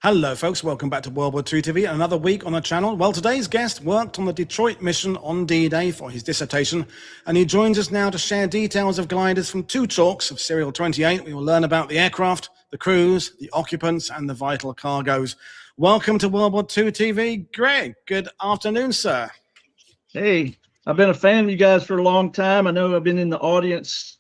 Hello folks, welcome back to World War II TV, another week on the channel. Well, today's guest worked on the Detroit mission on D-Day for his dissertation, and he joins us now to share details of gliders from two talks of Serial 28. We will learn about the aircraft, the crews, the occupants, and the vital cargoes. Welcome to World War II TV, Greg. Good afternoon, sir. Hey, I've been a fan of you guys for a long time. I know I've been in the audience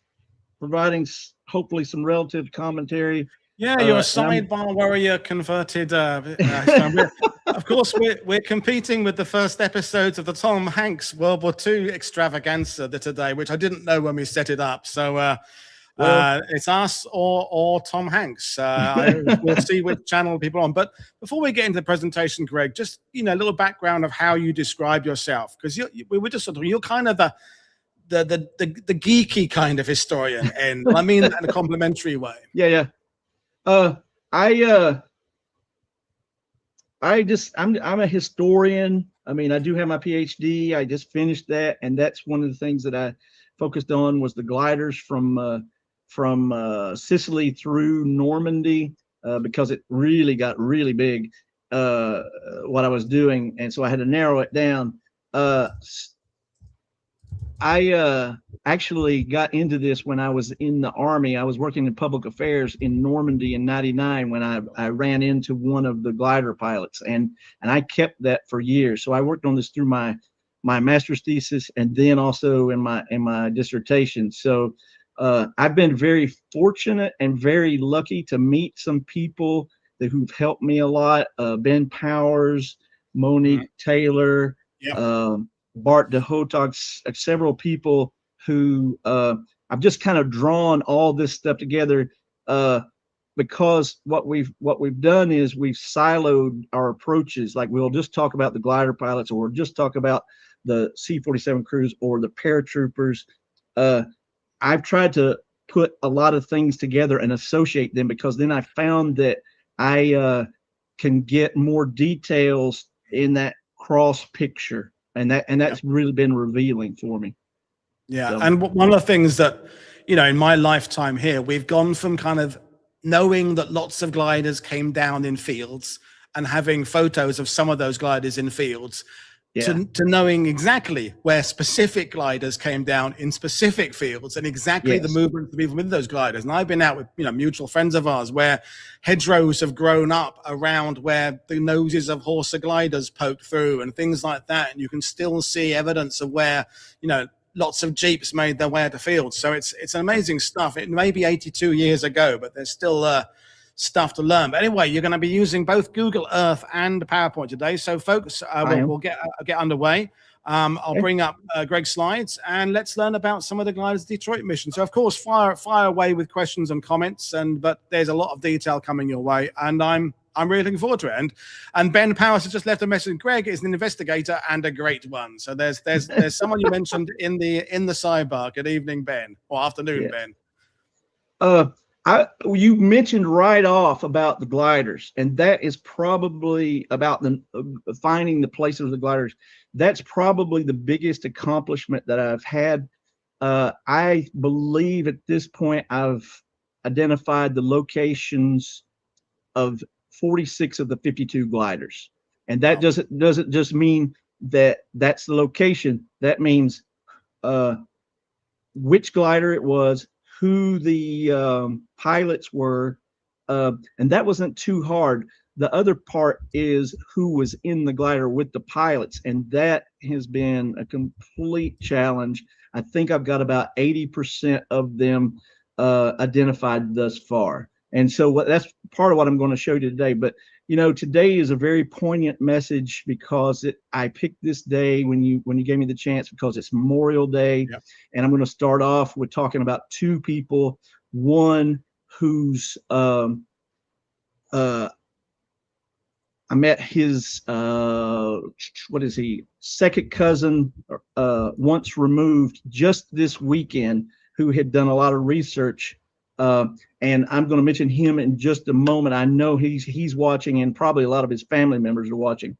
providing hopefully some relative commentary. Yeah, you're a sidebar warrior converted. Of course, we're competing with the first episodes of the Tom Hanks World War II extravaganza today, which I didn't know when we set it up. So it's us or Tom Hanks. We'll see which channel people are on. But before we get into the presentation, Greg, just a little background of how you describe yourself, because we were just you're kind of the geeky kind of historian, and I mean that in a complimentary way. Yeah. I'm a historian. I mean, I do have my PhD. I just finished that, and that's one of the things that I focused on was the gliders from Sicily through Normandy, because it really got really big, what I was doing, and so I had to narrow it down. I actually got into this when I was in the Army. I was working in public affairs in Normandy in '99 when I ran into one of the glider pilots, and I kept that for years. So I worked on this through my master's thesis and then also in my dissertation. So I've been very fortunate and very lucky to meet some people who've helped me a lot. Ben Powers, Monique Taylor, Bart de Hotog, several people who I've just kind of drawn all this stuff together, because what we've done is we've siloed our approaches. Like we'll just talk about the glider pilots, or just talk about the C-47 crews or the paratroopers. I've tried to put a lot of things together and associate them, because then I found that I can get more details in that cross picture. And that's really been revealing for me. Yeah, so. And one of the things that, in my lifetime here, we've gone from kind of knowing that lots of gliders came down in fields and having photos of some of those gliders in fields, to knowing exactly where specific gliders came down in specific fields and exactly the movement of people with those gliders. And I've been out with mutual friends of ours where hedgerows have grown up around where the noses of Horsa gliders poked through and things like that, and you can still see evidence of where lots of jeeps made their way to fields. So it's amazing stuff. It may be 82 years ago, but there's still stuff to learn. But anyway, you're going to be using both Google Earth and PowerPoint today. So folks, we'll get underway. I'll bring up Greg's slides, and let's learn about some of the gliders Detroit mission. So of course, fire away with questions and comments, but there's a lot of detail coming your way, and I'm really looking forward to it. And Ben Powers has just left a message. Greg is an investigator and a great one. So there's someone you mentioned in the sidebar. Good evening, Ben, or afternoon, Ben. You mentioned right off about the gliders, and that is probably about finding the places of the gliders. That's probably the biggest accomplishment that I've had. I believe at this point I've identified the locations of 46 of the 52 gliders, and that doesn't just mean that that's the location. That means which glider it was, who the pilots were, and that wasn't too hard. The other part is who was in the glider with the pilots, and that has been a complete challenge. I think I've got about 80% of them identified thus far, and so that's part of what I'm going to show you today. But today is a very poignant message because I picked this day when you gave me the chance, because it's Memorial Day. And I'm going to start off with talking about two people. One who's I met his second cousin, once removed, just this weekend, who had done a lot of research. And I'm going to mention him in just a moment. I know he's watching, and probably a lot of his family members are watching.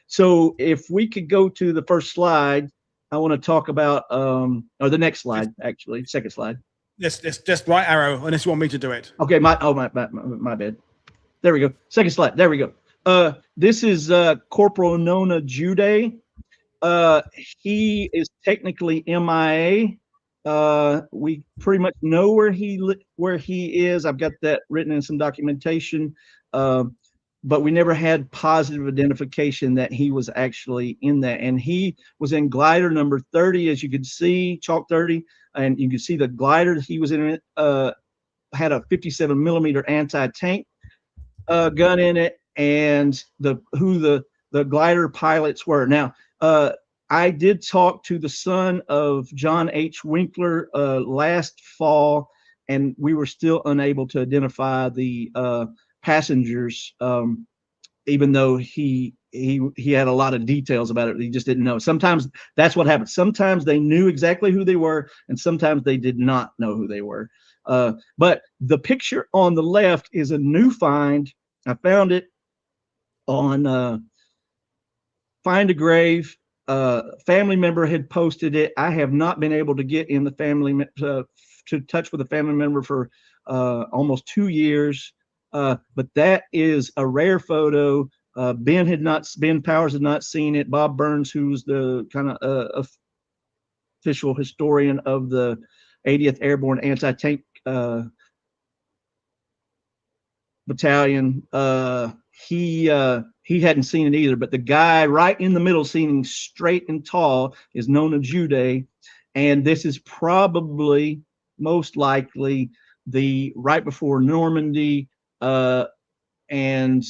So if we could go to the first slide, I want to talk about, or the next slide, actually, second slide. Yes, just right arrow, unless you want me to do it. Okay, my bad. There we go. Second slide. There we go. This is Corporal Nona Jude. He is technically MIA. We pretty much know where he is. I've got that written in some documentation, but we never had positive identification that he was actually in that. And he was in glider number 30, as you could see, chalk 30, and you can see the glider that he was in it had a 57 millimeter anti-tank gun in it, and who the glider pilots were. Now, I did talk to the son of John H. Winkler last fall, and we were still unable to identify the passengers, even though he had a lot of details about it. He just didn't know. Sometimes that's what happens. Sometimes they knew exactly who they were, and sometimes they did not know who they were. But the picture on the left is a new find. I found it on Find a Grave. Family member had posted it. I have not been able to get in the family to touch with a family member for almost 2 years. But that is a rare photo. Ben Powers had not seen it. Bob Burns, who's the kind of official historian of the 80th Airborne Anti-Tank Battalion, he hadn't seen it either. But the guy right in the middle, sitting straight and tall, is Nona Jude, and this is probably most likely the right before Normandy, and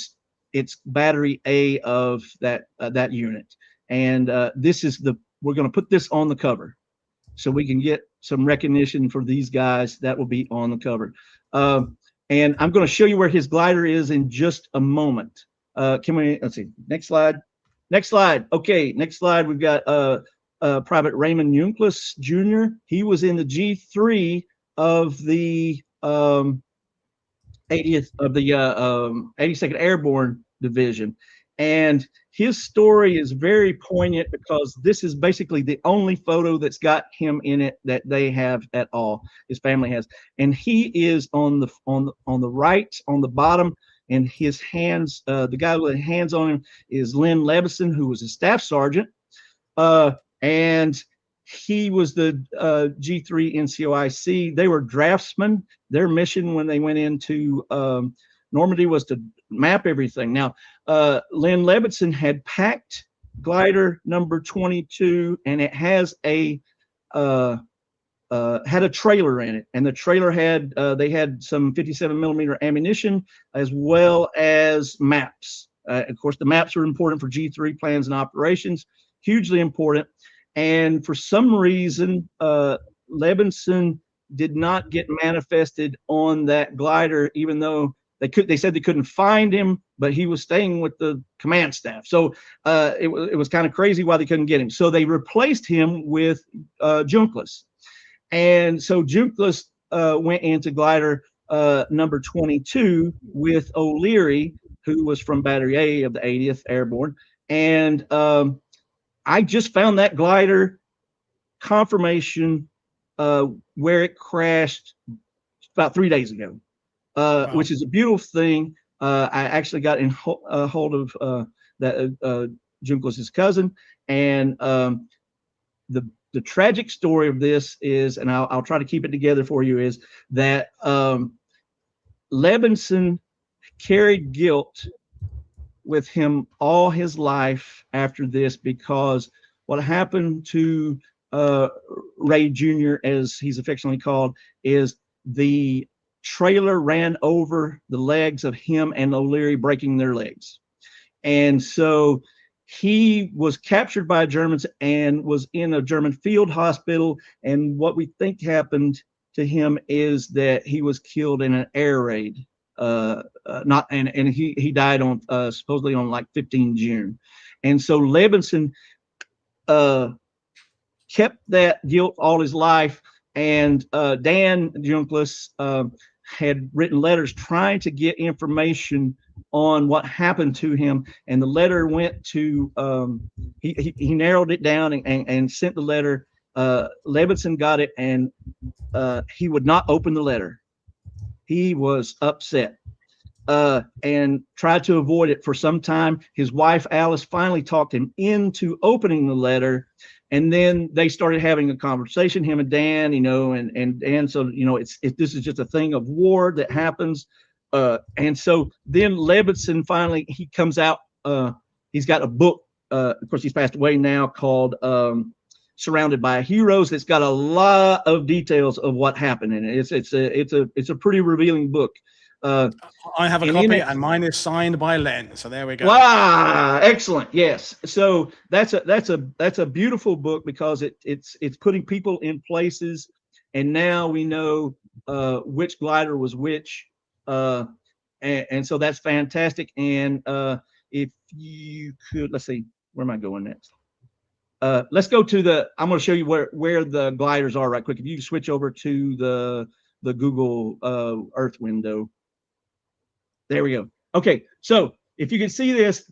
it's Battery A of that unit. And this is we're going to put this on the cover so we can get some recognition for these guys. That will be on the cover. And I'm going to show you where his glider is in just a moment. Let's see, next slide. Next slide. Okay, next slide. We've got Private Raymond Junklus Jr. He was in the G3 of the 80th of the 82nd Airborne Division. And his story is very poignant because this is basically the only photo that's got him in it that they have at all. His family has, and he is on the right, on the bottom, and his hands. The guy with hands on him is Lynn Lebison, who was a staff sergeant, and he was the G3 NCOIC. They were draftsmen. Their mission when they went into Normandy was to map everything. Now, Lynn Lebison had packed glider number 22, and it has had a trailer in it, and the trailer had they had some 57 millimeter ammunition as well as maps. Of course, the maps are important for G3 plans and operations, hugely important. And for some reason, Lebison did not get manifested on that glider, even though they said they couldn't find him, but he was staying with the command staff. So it was kind of crazy why they couldn't get him. So they replaced him with Junklus. And so Junklus went into glider number 22 with O'Leary, who was from Battery A of the 80th Airborne. And I just found that glider confirmation where it crashed about 3 days ago. Wow. Which is a beautiful thing. I actually got in hold of that Junklus's cousin, and the tragic story of this is, and I'll try to keep it together for you, is that Lebison carried guilt with him all his life after this, because what happened to Ray Jr., as he's affectionately called, is the trailer ran over the legs of him and O'Leary, breaking their legs. And so he was captured by Germans and was in a German field hospital. And what we think happened to him is that he was killed in an air raid. And he died on supposedly on like 15 June. And so Lebison kept that guilt all his life. And Dan Junklus had written letters trying to get information on what happened to him, and the letter went to he narrowed it down and sent the letter. Lebison got it, and he would not open the letter. He was upset, and tried to avoid it for some time. His wife, Alice, finally talked him into opening the letter. And then they started having a conversation, him and Dan, and Dan. So, this is just a thing of war that happens. And so then Levinson finally, he comes out. He's got a book. Of course, he's passed away now, called Surrounded by Heroes. It's got a lot of details of what happened in it. It's a pretty revealing book. I have a copy, and mine is signed by Len. So there we go. Wow, excellent. Yes. So that's a beautiful book, because it's putting people in places, and now we know which glider was which, and so that's fantastic. And if you could, let's see, where am I going next? Let's go to I'm going to show you where the gliders are right quick. If you switch over to the Google Earth window. There we go. Okay, so if you can see this,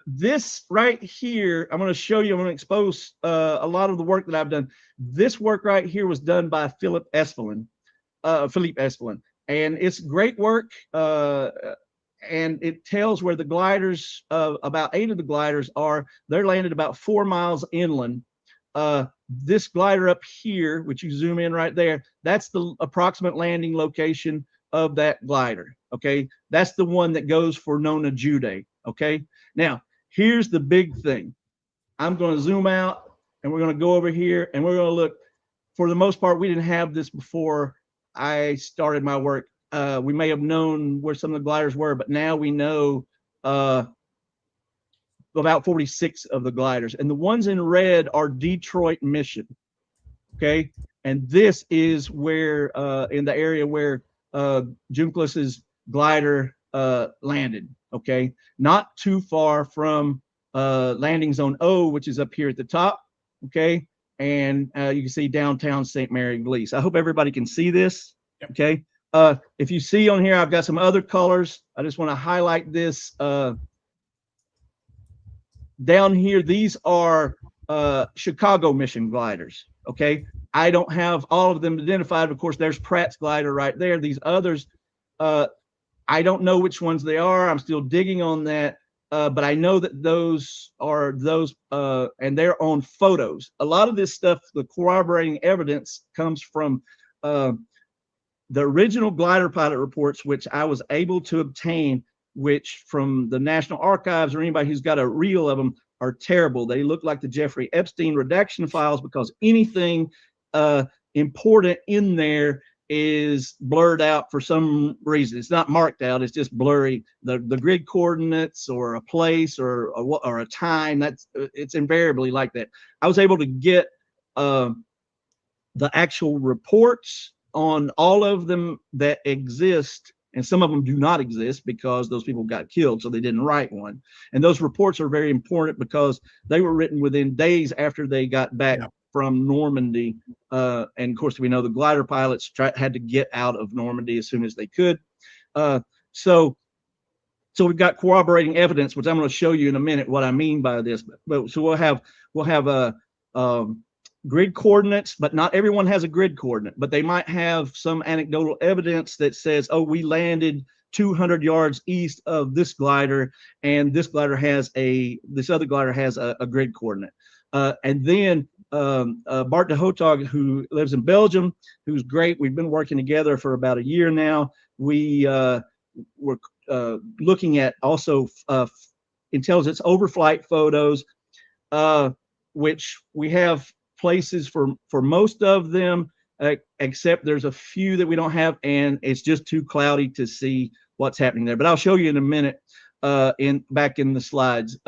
this right here, I'm going to show you, I'm going to expose a lot of the work that I've done. This work right here was done by Philippe Espelin, and it's great work, and it tells where the gliders, about 8 of the gliders they're landed about 4 miles inland. This glider up here, which you zoom in right there, that's the approximate landing location of that glider. Okay, that's the one that goes for Nona Jude. Okay, now here's the big thing. I'm going to zoom out, and we're going to go over here, and we're going to look. For the most part, we didn't have this before I started my work. We may have known where some of the gliders were, but now we know about 46 of the gliders, and the ones in red are Detroit Mission. Okay, and this is where in the area where Junquelous's glider landed. Okay, not too far from landing zone O, which is up here at the top. Okay, and you can see downtown Sainte-Mère-Église. I hope everybody can see this. Yep. Okay, if you see on here, I've got some other colors. I just want to highlight this. Down here, these are Chicago Mission gliders. Okay, I don't have all of them identified. Of course, there's Pratt's glider right there. These others, I don't know which ones they are. I'm still digging on that, but I know that those are those, and they're on photos. A lot of this stuff, the corroborating evidence, comes from the original glider pilot reports, which I was able to obtain, which from the National Archives or anybody who's got a reel of them, are terrible. They look like the Jeffrey Epstein redaction files, because anything important in there is blurred out for some reason. It's not marked out, it's just blurry. The grid coordinates or a place or a time, it's invariably like that. I was able to get the actual reports on all of them that exist, and some of them do not exist because those people got killed, so they didn't write one. And those reports are very important because they were written within days after they got back from Normandy. And of course, we know the glider pilots had to get out of Normandy as soon as they could. So we've got corroborating evidence, which I'm going to show you in a minute what I mean by this. But so we'll have a grid coordinates, but not everyone has a grid coordinate, but they might have some anecdotal evidence that says, oh, we landed 200 yards east of this glider, and this other glider has a grid coordinate. And then Bart de Houtog, who lives in Belgium, who's great. We've been working together for about a year now. We were looking at also intelligence overflight photos, which we have places for most of them, except there's a few that we don't have, and it's just too cloudy to see what's happening there. But I'll show you in a minute back in the slides.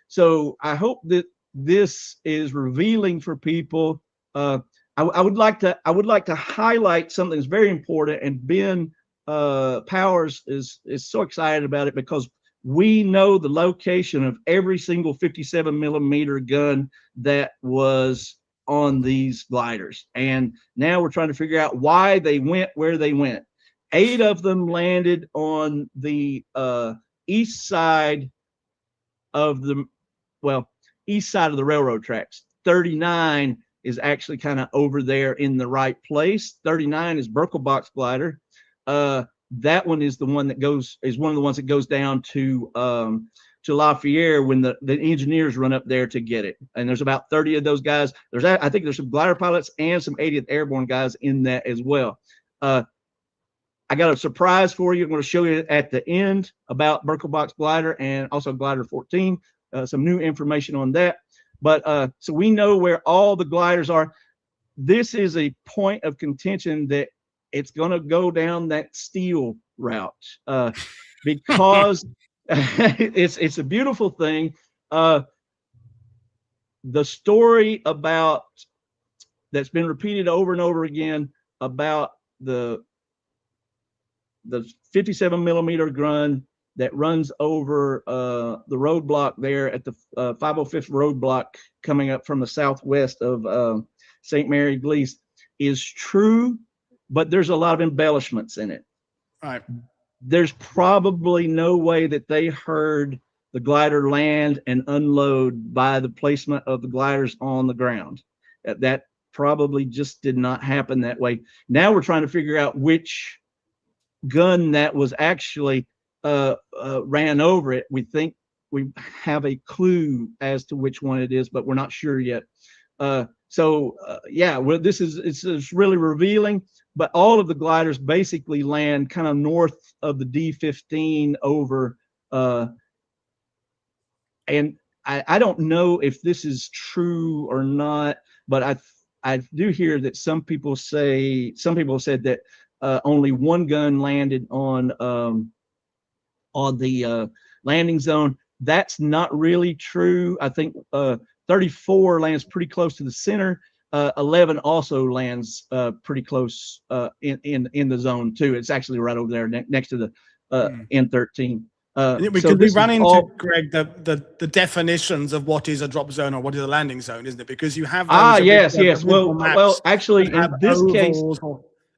So I hope that this is revealing for people. I would like to highlight something that's very important, and Ben Powers is so excited about it because we know the location of every single 57mm gun that was on these gliders, and now we're trying to figure out why they went where they went. 8 of them landed on the east side of the railroad tracks. 39 is actually kind of over there in the right place. 39 is Birkelbach's glider. That one is the one that is one of the ones that goes down to Lafayette when the engineers run up there to get it. And there's about 30 of those guys. I think there's some glider pilots and some 80th Airborne guys in that as well. I got a surprise for you. I'm going to show you at the end about Birkelbach's glider and also glider 14, some new information on that. But so we know where all the gliders are. This is a point of contention that it's going to go down that steel route because it's a beautiful thing. The story about that's been repeated over and over again about the 57 millimeter gun that runs over the roadblock there at the 505th roadblock coming up from the southwest of Sainte-Mère-Église is true, but there's a lot of embellishments in it. Right. There's probably no way that they heard the glider land and unload by the placement of the gliders on the ground. That probably just did not happen that way. Now we're trying to figure out which gun that was actually ran over it. We think we have a clue as to which one it is, but we're not sure yet. Yeah, well, it's really revealing. But all of the gliders basically land kind of north of the D-15 over, and I don't know if this is true or not, but I do hear that some people said that only one gun landed on the landing zone. That's not really true. I think 34 lands pretty close to the center. 11 also lands pretty close in the zone too. It's actually right over there next to the N13. Because we run into, Greg, the definitions of what is a drop zone or what is a landing zone, isn't it? Because you have those yes. Well, actually, in this case,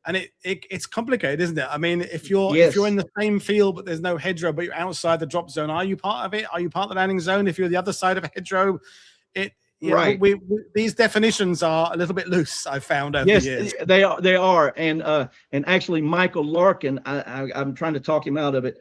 and it's complicated, isn't it? I mean, if you're in the same field but there's no hedgerow, but you're outside the drop zone, are you part of it? Are you part of the landing zone? If you're the other side of a hedgerow, right. These definitions are a little bit loose, I've found over the years. They are. And actually, Michael Larkin, I'm trying to talk him out of it.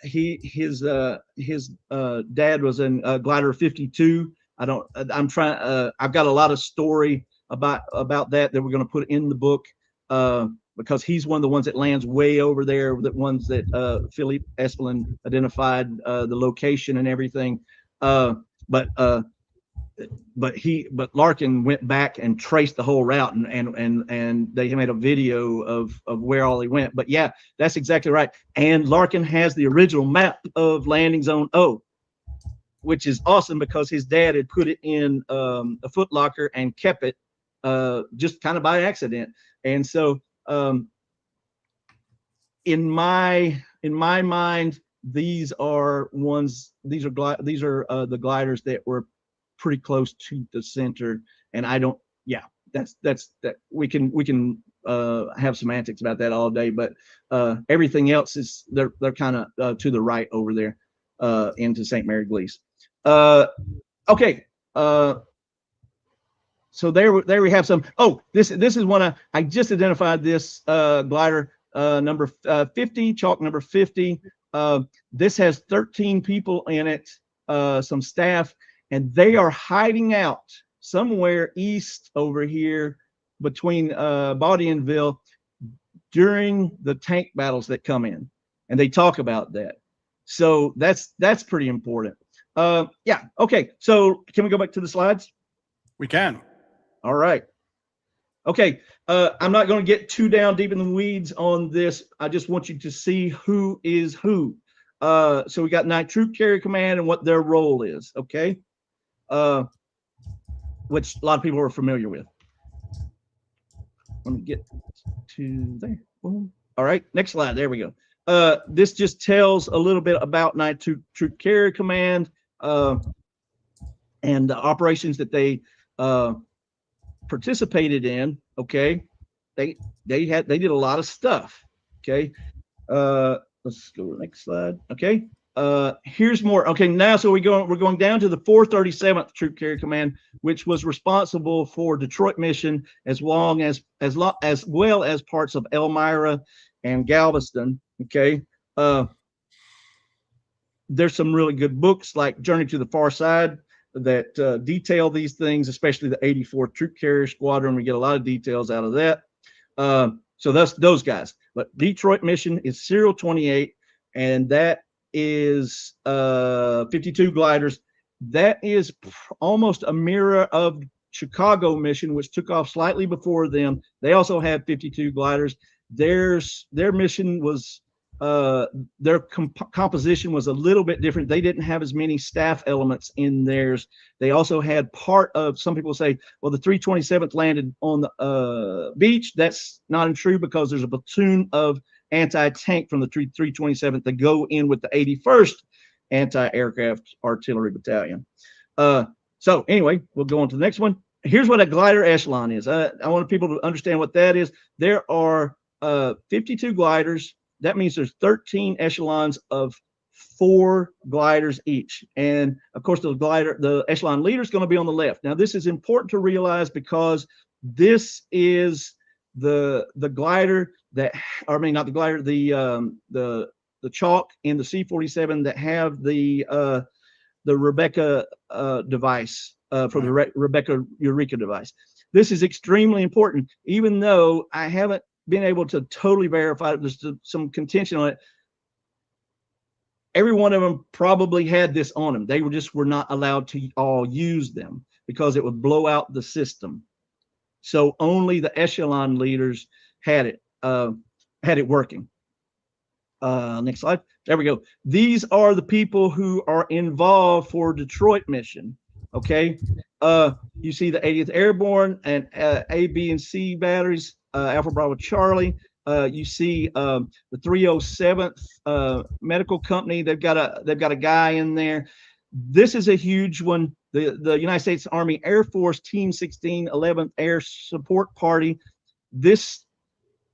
His dad was in glider 52. I've got a lot of story about that we're going to put in the book because he's one of the ones that lands way over there, the ones that Philippe Espelin identified the location and everything. But Larkin went back and traced the whole route and they made a video of where all he went. But yeah, that's exactly right. And Larkin has the original map of landing zone O, which is awesome because his dad had put it in a footlocker and kept it just kind of by accident. And so in my mind, these are the gliders that were pretty close to the center. And we can have semantics about that all day, but everything else is they're kind of to the right over there into Sainte-Mère-Église. Okay. So there we have some. Oh, this is one I just identified this glider number 50, chalk number 50. This has 13 people in it, some staff, and they are hiding out somewhere east over here between Baudionville during the tank battles that come in, and they talk about that. So that's pretty important. Yeah. Okay. So can we go back to the slides? We can. All right. Okay. I'm not going to get too down deep in the weeds on this. I just want you to see who is who. So we got 9th Troop Carrier Command and what their role is. Okay. Which a lot of people are familiar with. Let me get to there. Boom. All right. Next slide. There we go. This just tells a little bit about 9th Troop Carrier Command and the operations that they participated in. Okay, they did a lot of stuff. Okay, let's go to the next slide. Okay, here's more. Okay, now so we're going down to the 437th Troop Carrier Command, which was responsible for Detroit mission as well as parts of Elmira and Galveston. Okay. There's some really good books like Journey to the Far Side that detail these things, especially the 84 Troop Carrier Squadron. We get a lot of details out of that. So that's those guys. But Detroit mission is Serial 28, and that is 52 gliders. That is almost a mirror of Chicago mission, which took off slightly before them. They also had 52 gliders. Their mission was their composition was a little bit different. They didn't have as many staff elements in theirs. They also had part of, some people say, well, the 327th landed on the beach. That's not true, because there's a platoon of anti-tank from the 327th that go in with the 81st anti-aircraft artillery battalion. So anyway, we'll go on to the next one. Here's what a glider echelon is. I want people to understand what that is. There are 52 gliders. That means there's 13 echelons of 4 gliders each. And of course, the echelon leader is going to be on the left. Now, this is important to realize, because this is the glider that, or I mean, not the glider, the Chalk and the C-47 that have the Rebecca device, for the Rebecca Eureka device. This is extremely important, even though I haven't been able to totally verify it. There's some contention on it. Every one of them probably had this on them. They were not allowed to all use them because it would blow out the system. So only the echelon leaders had it working. Next slide. There we go. These are the people who are involved for Detroit mission. Okay. You see the 80th Airborne and A, B, and C batteries. Alpha Bravo Charlie. You see the 307th medical company. They've got a guy in there. This is a huge one. The United States Army Air Force Team 16 11th Air Support Party. This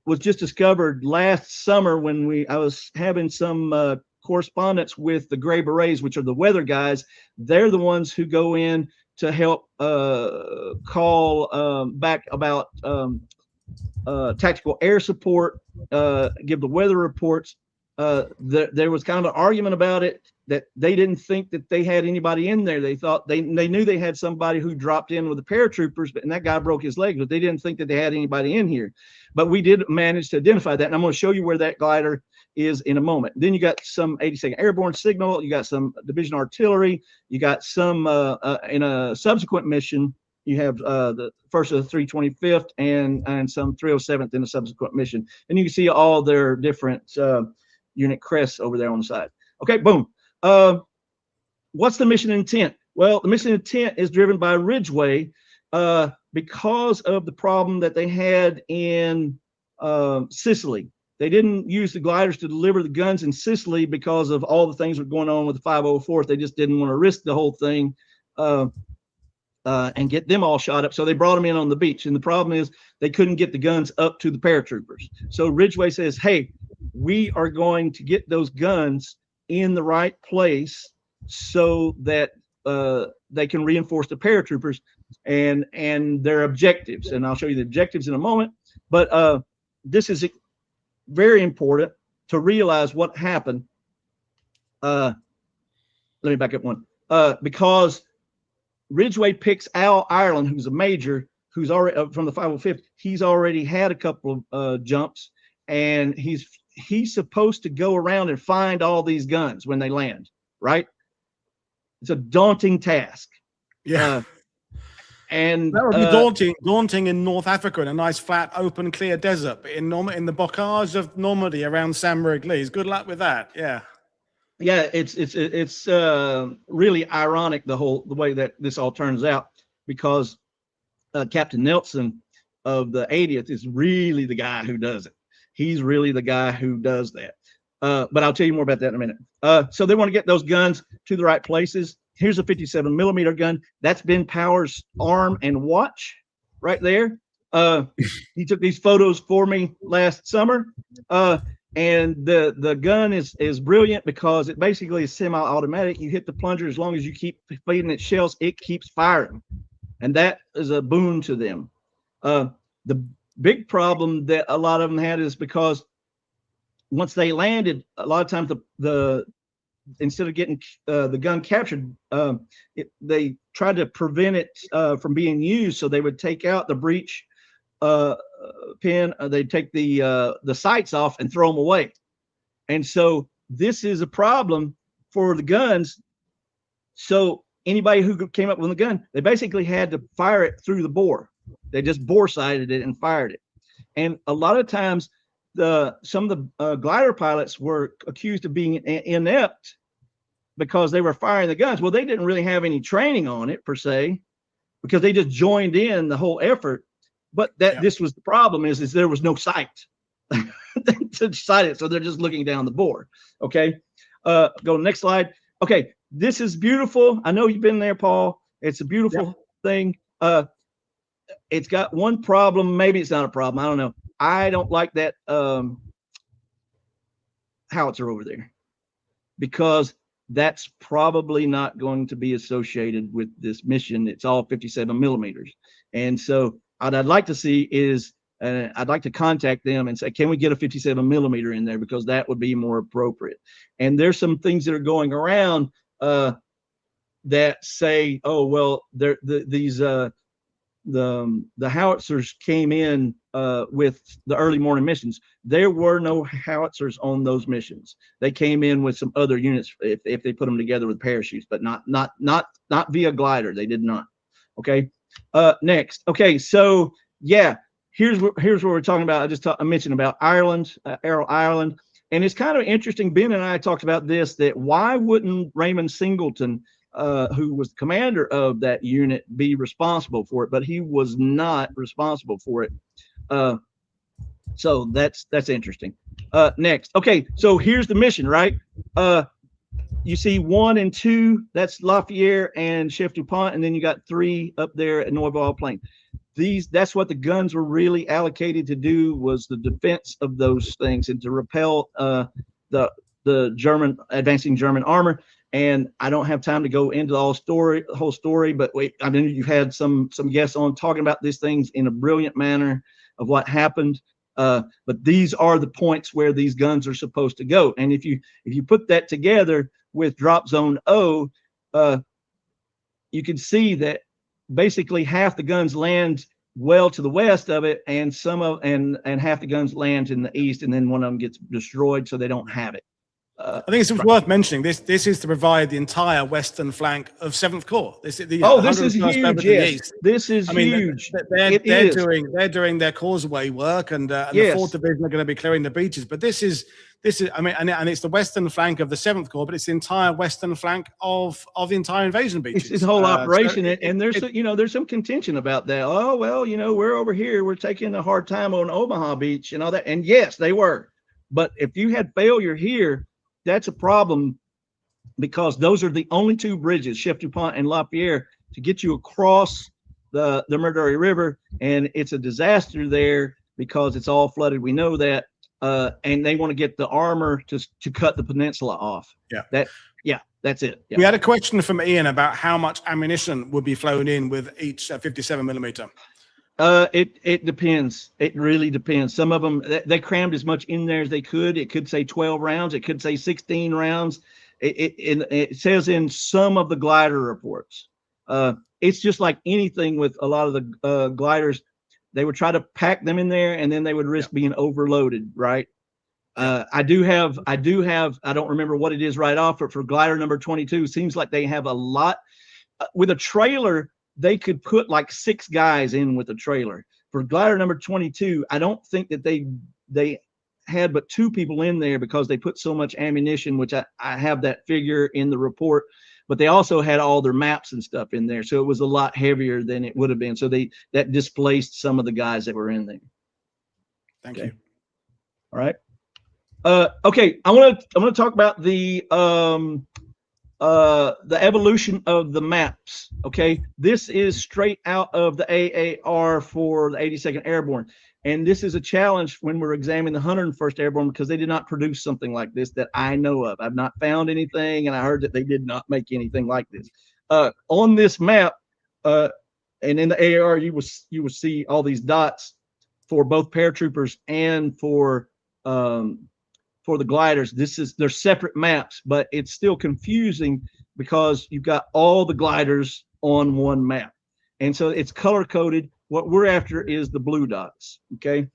was just discovered last summer when I was having some correspondence with the Gray Berets, which are the weather guys. They're the ones who go in to help call back about tactical air support, give the weather reports. There was kind of an argument about it, that they didn't think that they had anybody in there. They thought they knew they had somebody who dropped in with the paratroopers, and that guy broke his leg, but they didn't think that they had anybody in here. But we did manage to identify that, and I'm going to show you where that glider is in a moment. Then you got some 82nd Airborne Signal, you got some Division Artillery, you got some in a subsequent mission. You have the first of the 325th and some 307th in a subsequent mission. And you can see all their different unit crests over there on the side. Okay, boom. What's the mission intent? Well, the mission intent is driven by Ridgway because of the problem that they had in Sicily. They didn't use the gliders to deliver the guns in Sicily because of all the things that were going on with the 504th. They just didn't want to risk the whole thing. And get them all shot up. So they brought them in on the beach. And the problem is they couldn't get the guns up to the paratroopers. So Ridgway says, hey, we are going to get those guns in the right place so that they can reinforce the paratroopers and their objectives. And I'll show you the objectives in a moment. But this is very important to realize what happened. Let me back up one. Because Ridgway picks Al Ireland, who's a major, who's already from the 505th. He's already had a couple of jumps, and he's supposed to go around and find all these guns when they land, right? It's a daunting task. Yeah. And that would be daunting in North Africa, in a nice, flat, open, clear desert. But in the bocage of Normandy around Sainte-Mère-Église, good luck with that. Yeah. Yeah, it's really ironic the way that this all turns out, because Captain Nelson of the 80th is really the guy who does it. He's really the guy who does that. But I'll tell you more about that in a minute. So they want to get those guns to the right places. Here's a 57mm gun. That's Ben Power's arm and watch right there. He took these photos for me last summer. And the gun is brilliant because it basically is semi-automatic. You hit the plunger, as long as you keep feeding it shells, it keeps firing. And that is a boon to them. The big problem that a lot of them had is because once they landed, a lot of times the instead of getting the gun captured, they tried to prevent it from being used. So they would take out the breech pin, they'd take the sights off and throw them away. And so this is a problem for the guns. So anybody who came up with a gun, they basically had to fire it through the bore. They just bore sighted it and fired it. And a lot of times some of the glider pilots were accused of being inept because they were firing the guns. Well, they didn't really have any training on it per se, because they just joined in the whole effort. But this was the problem, is there was no sight to sight it. So they're just looking down the bore. Okay. Go to the next slide. Okay. This is beautiful. I know you've been there, Paul. It's a beautiful thing. It's got one problem. Maybe it's not a problem. I don't know. I don't like that howitzer over there, because that's probably not going to be associated with this mission. It's all 57 millimeters. And so what I'd like to see is, I'd like to contact them and say, can we get a 57 millimeter in there? Because that would be more appropriate. And there's some things that are going around that say, oh, well, the howitzers came in with the early morning missions. There were no howitzers on those missions. They came in with some other units if they put them together with parachutes, but not via glider. They did not. Okay. Next. Okay. So yeah, here's what we're talking about. I mentioned about Ireland, Arrow Island, and it's kind of interesting. Ben and I talked about this, that why wouldn't Raymond Singleton, who was the commander of that unit, be responsible for it? But he was not responsible for it. So that's interesting. Next. Okay, so here's the mission, right? You see 1 and 2, that's Lafayette and Chef DuPont, and then you got 3 up there at Noivelle Plain. That's what the guns were really allocated to do, was the defense of those things and to repel the advancing German armor. And I don't have time to go into the whole story, but I mean, you've had some guests on talking about these things in a brilliant manner of what happened. But these are the points where these guns are supposed to go. And if you put that together with drop zone O, you can see that basically half the guns land well to the west of it, and and half the guns land in the east, and then one of them gets destroyed, so they don't have it. I think it's worth mentioning this is to provide the entire western flank of 7th Corps. This is huge. Yes. This is huge. They're doing their causeway work, and the 4th Division are going to be clearing the beaches. But this is I mean, and it's the western flank of the 7th Corps, but it's the entire western flank of the entire invasion beaches. It's whole operation, and there's some contention about that. Oh well, we're over here, we're taking a hard time on Omaha Beach and all that. And yes, they were. But if you had failure here, that's a problem, because those are the only 2 bridges, Chef DuPont and Lafayette, to get you across the Merderet River. And it's a disaster there because it's all flooded. We know that. And they want to get the armor to cut the peninsula off. That's it. Yeah. We had a question from Ian about how much ammunition would be flown in with each 57 millimeter. It depends. It really depends. Some of them, they crammed as much in there as they could. It could say 12 rounds. It could say 16 rounds. It says in some of the glider reports. It's just like anything with a lot of the gliders. They would try to pack them in there, and then they would risk being overloaded, right? I don't remember what it is right off, but for glider number 22, seems like they have a lot. With a trailer, they could put like 6 guys in with a trailer. For glider number 22, I don't think that they had but 2 people in there, because they put so much ammunition, which I have that figure in the report. But they also had all their maps and stuff in there, so it was a lot heavier than it would have been. So that displaced some of the guys that were in there. Thank you. All right. Okay, I'm gonna talk about the evolution of the maps. Okay, this is straight out of the AAR for the 82nd Airborne. And this is a challenge when we're examining the 101st Airborne, because they did not produce something like this that I know of. I've not found anything, and I heard that they did not make anything like this. On this map, and in the AAR, you will see all these dots for both paratroopers and for for the gliders. They're separate maps, but it's still confusing because you've got all the gliders on one map. And so it's color coded. What we're after is the blue dots. Okay.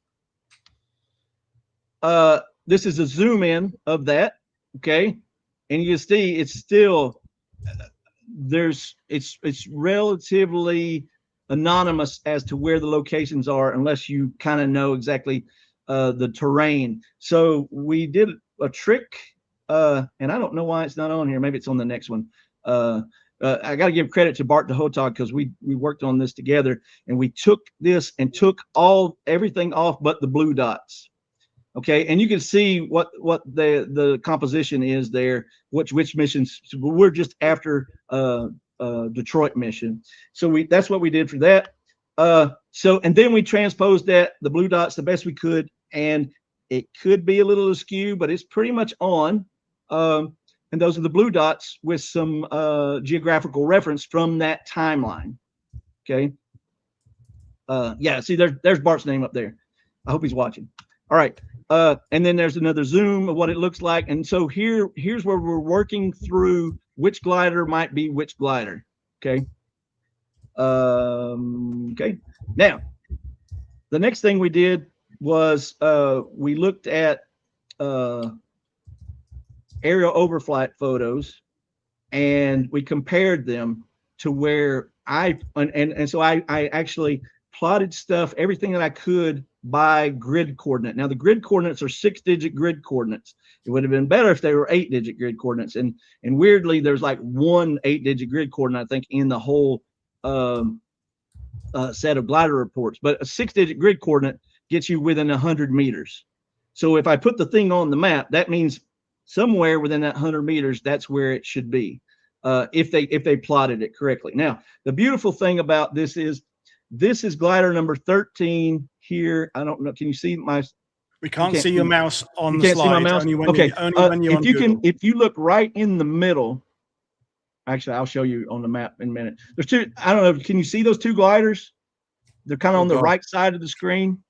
This is a zoom in of that. Okay. And you can see it's still, it's relatively anonymous as to where the locations are, unless you kind of know exactly the terrain. So we did a trick, and I don't know why it's not on here. Maybe it's on the next one. I got to give credit to Bart DeHotog, because we worked on this together, and we took this and took everything off but the blue dots. Okay, and you can see what the composition is there, which missions. We're just after Detroit mission, so that's what we did for that. And then we transposed the blue dots the best we could, and it could be a little askew, but it's pretty much on. And those are the blue dots with some geographical reference from that timeline. Okay. Yeah, see, there's Bart's name up there. I hope he's watching. All right. And then there's another zoom of what it looks like. And so here's where we're working through which glider might be which glider. Okay. Okay. Now, the next thing we did was we looked at aerial overflight photos, and we compared them to where so I actually plotted everything that I could by grid coordinate. Now the grid coordinates are 6-digit grid coordinates. It would have been better if they were 8-digit grid coordinates. And weirdly, there's like one 8-digit grid coordinate, I think, in the whole set of glider reports. But a 6-digit grid coordinate gets you within 100 meters. So if I put the thing on the map, that means somewhere within that 100 meters, that's where it should be, if they plotted it correctly. Now, the beautiful thing about this is glider number 13 here. I don't know. Can you see my? We can't see your mouse on the slide. You can't see my mouse? Only when okay. when you're on Google. If you look right in the middle, actually, I'll show you on the map in a minute. There's two. I don't know. Can you see those two gliders? They're kind of on the right side of the screen.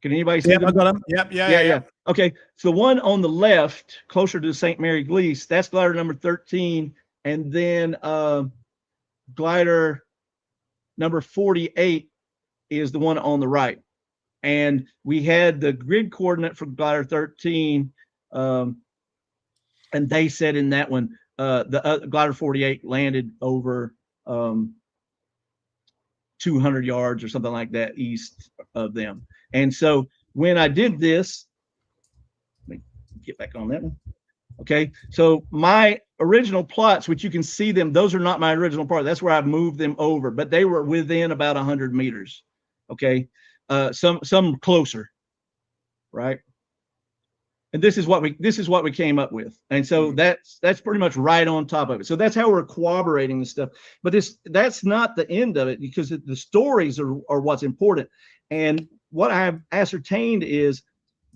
Can anybody see them? I got them. Yep. Yeah. Okay. So the one on the left, closer to Sainte-Mère-Église, that's glider number 13. And then glider number 48 is the one on the right. And we had the grid coordinate for glider 13. And they said in that one, the glider 48 landed over 200 yards or something like that east of them. And so when I did this, let me get back on that one. Okay, so my original plots, which you can see them, those are not my original plot. That's where I've moved them over, but they were within about 100 meters. Okay, some closer, right? And this is what we came up with. And so that's pretty much right on top of it. So that's how we're corroborating the stuff. But that's not the end of it, because the stories are what's important. And what I've ascertained is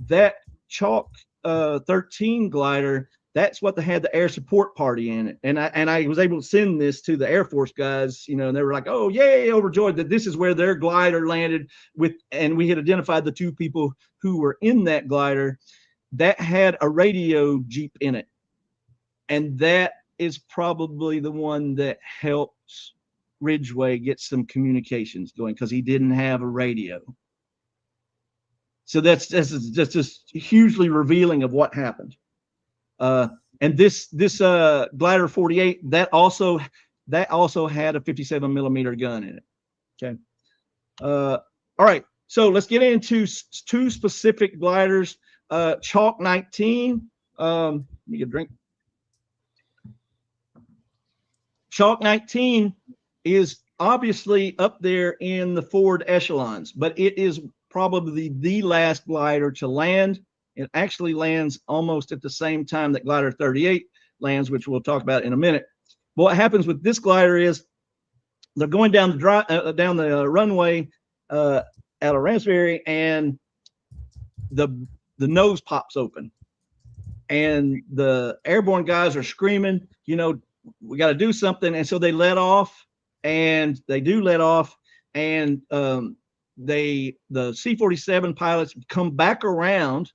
that Chalk 13 glider, that's what had the air support party in it. And I was able to send this to the Air Force guys, and they were like, oh, yay, overjoyed that this is where their glider landed with. And we had identified the two people who were in that glider that had a radio jeep in it. And that is probably the one that helps Ridgway get some communications going, because he didn't have a radio. So that's just hugely revealing of what happened. And this glider 48, that also had a 57 millimeter gun in it. Okay. All right. So let's get into two specific gliders. Chalk 19. Let me get a drink. Chalk 19 is obviously up there in the forward echelons, but it is probably the last glider to land. It actually lands almost at the same time that glider 38 lands, which we'll talk about in a minute. But what happens with this glider is they're going down the runway out of Ramsbury, and the nose pops open, and the airborne guys are screaming, we got to do something. And so they let off, and they do let off, and the C-47 pilots come back around,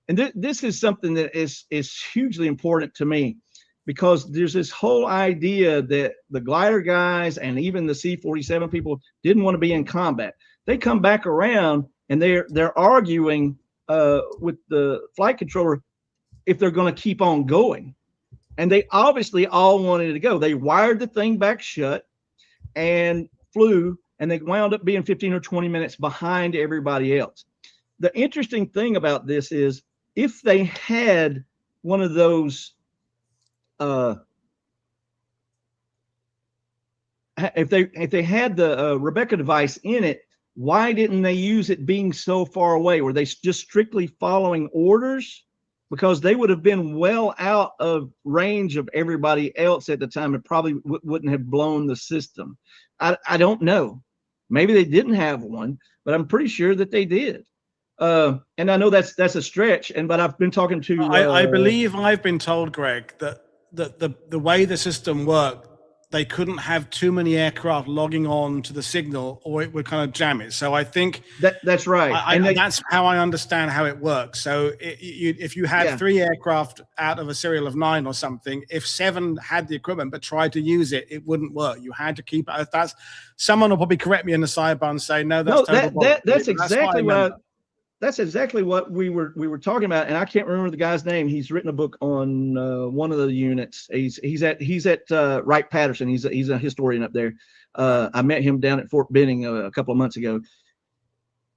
and this is something that is hugely important to me, because there's this whole idea that the glider guys and even the C-47 people didn't want to be in combat. They come back around and they're arguing with the flight controller if they're going to keep on going. And they obviously all wanted to go. They wired the thing back shut and flew, and they wound up being 15 or 20 minutes behind everybody else. The interesting thing about this is, if they had one of those, if they had the Rebecca device in it, why didn't they use it being so far away? Were they just strictly following orders? Because they would have been well out of range of everybody else at the time, and probably wouldn't have blown the system. I don't know. Maybe they didn't have one, but I'm pretty sure that they did. And I know that's a stretch. But I've been talking to. I believe I've been told, Greg, that the way the system worked, they couldn't have too many aircraft logging on to the signal, or it would kind of jam it. So I think that's right. That's how I understand how it works. So if you had 3 aircraft out of a serial of 9 or something, if 7 had the equipment but tried to use it, it wouldn't work. You had to keep it. That's, someone will probably correct me in the sidebar and say, no, that's exactly what. That's exactly what we were talking about, and I can't remember the guy's name. He's written a book on one of the units. He's at Wright-Patterson. He's a historian up there. I met him down at Fort Benning a couple of months ago.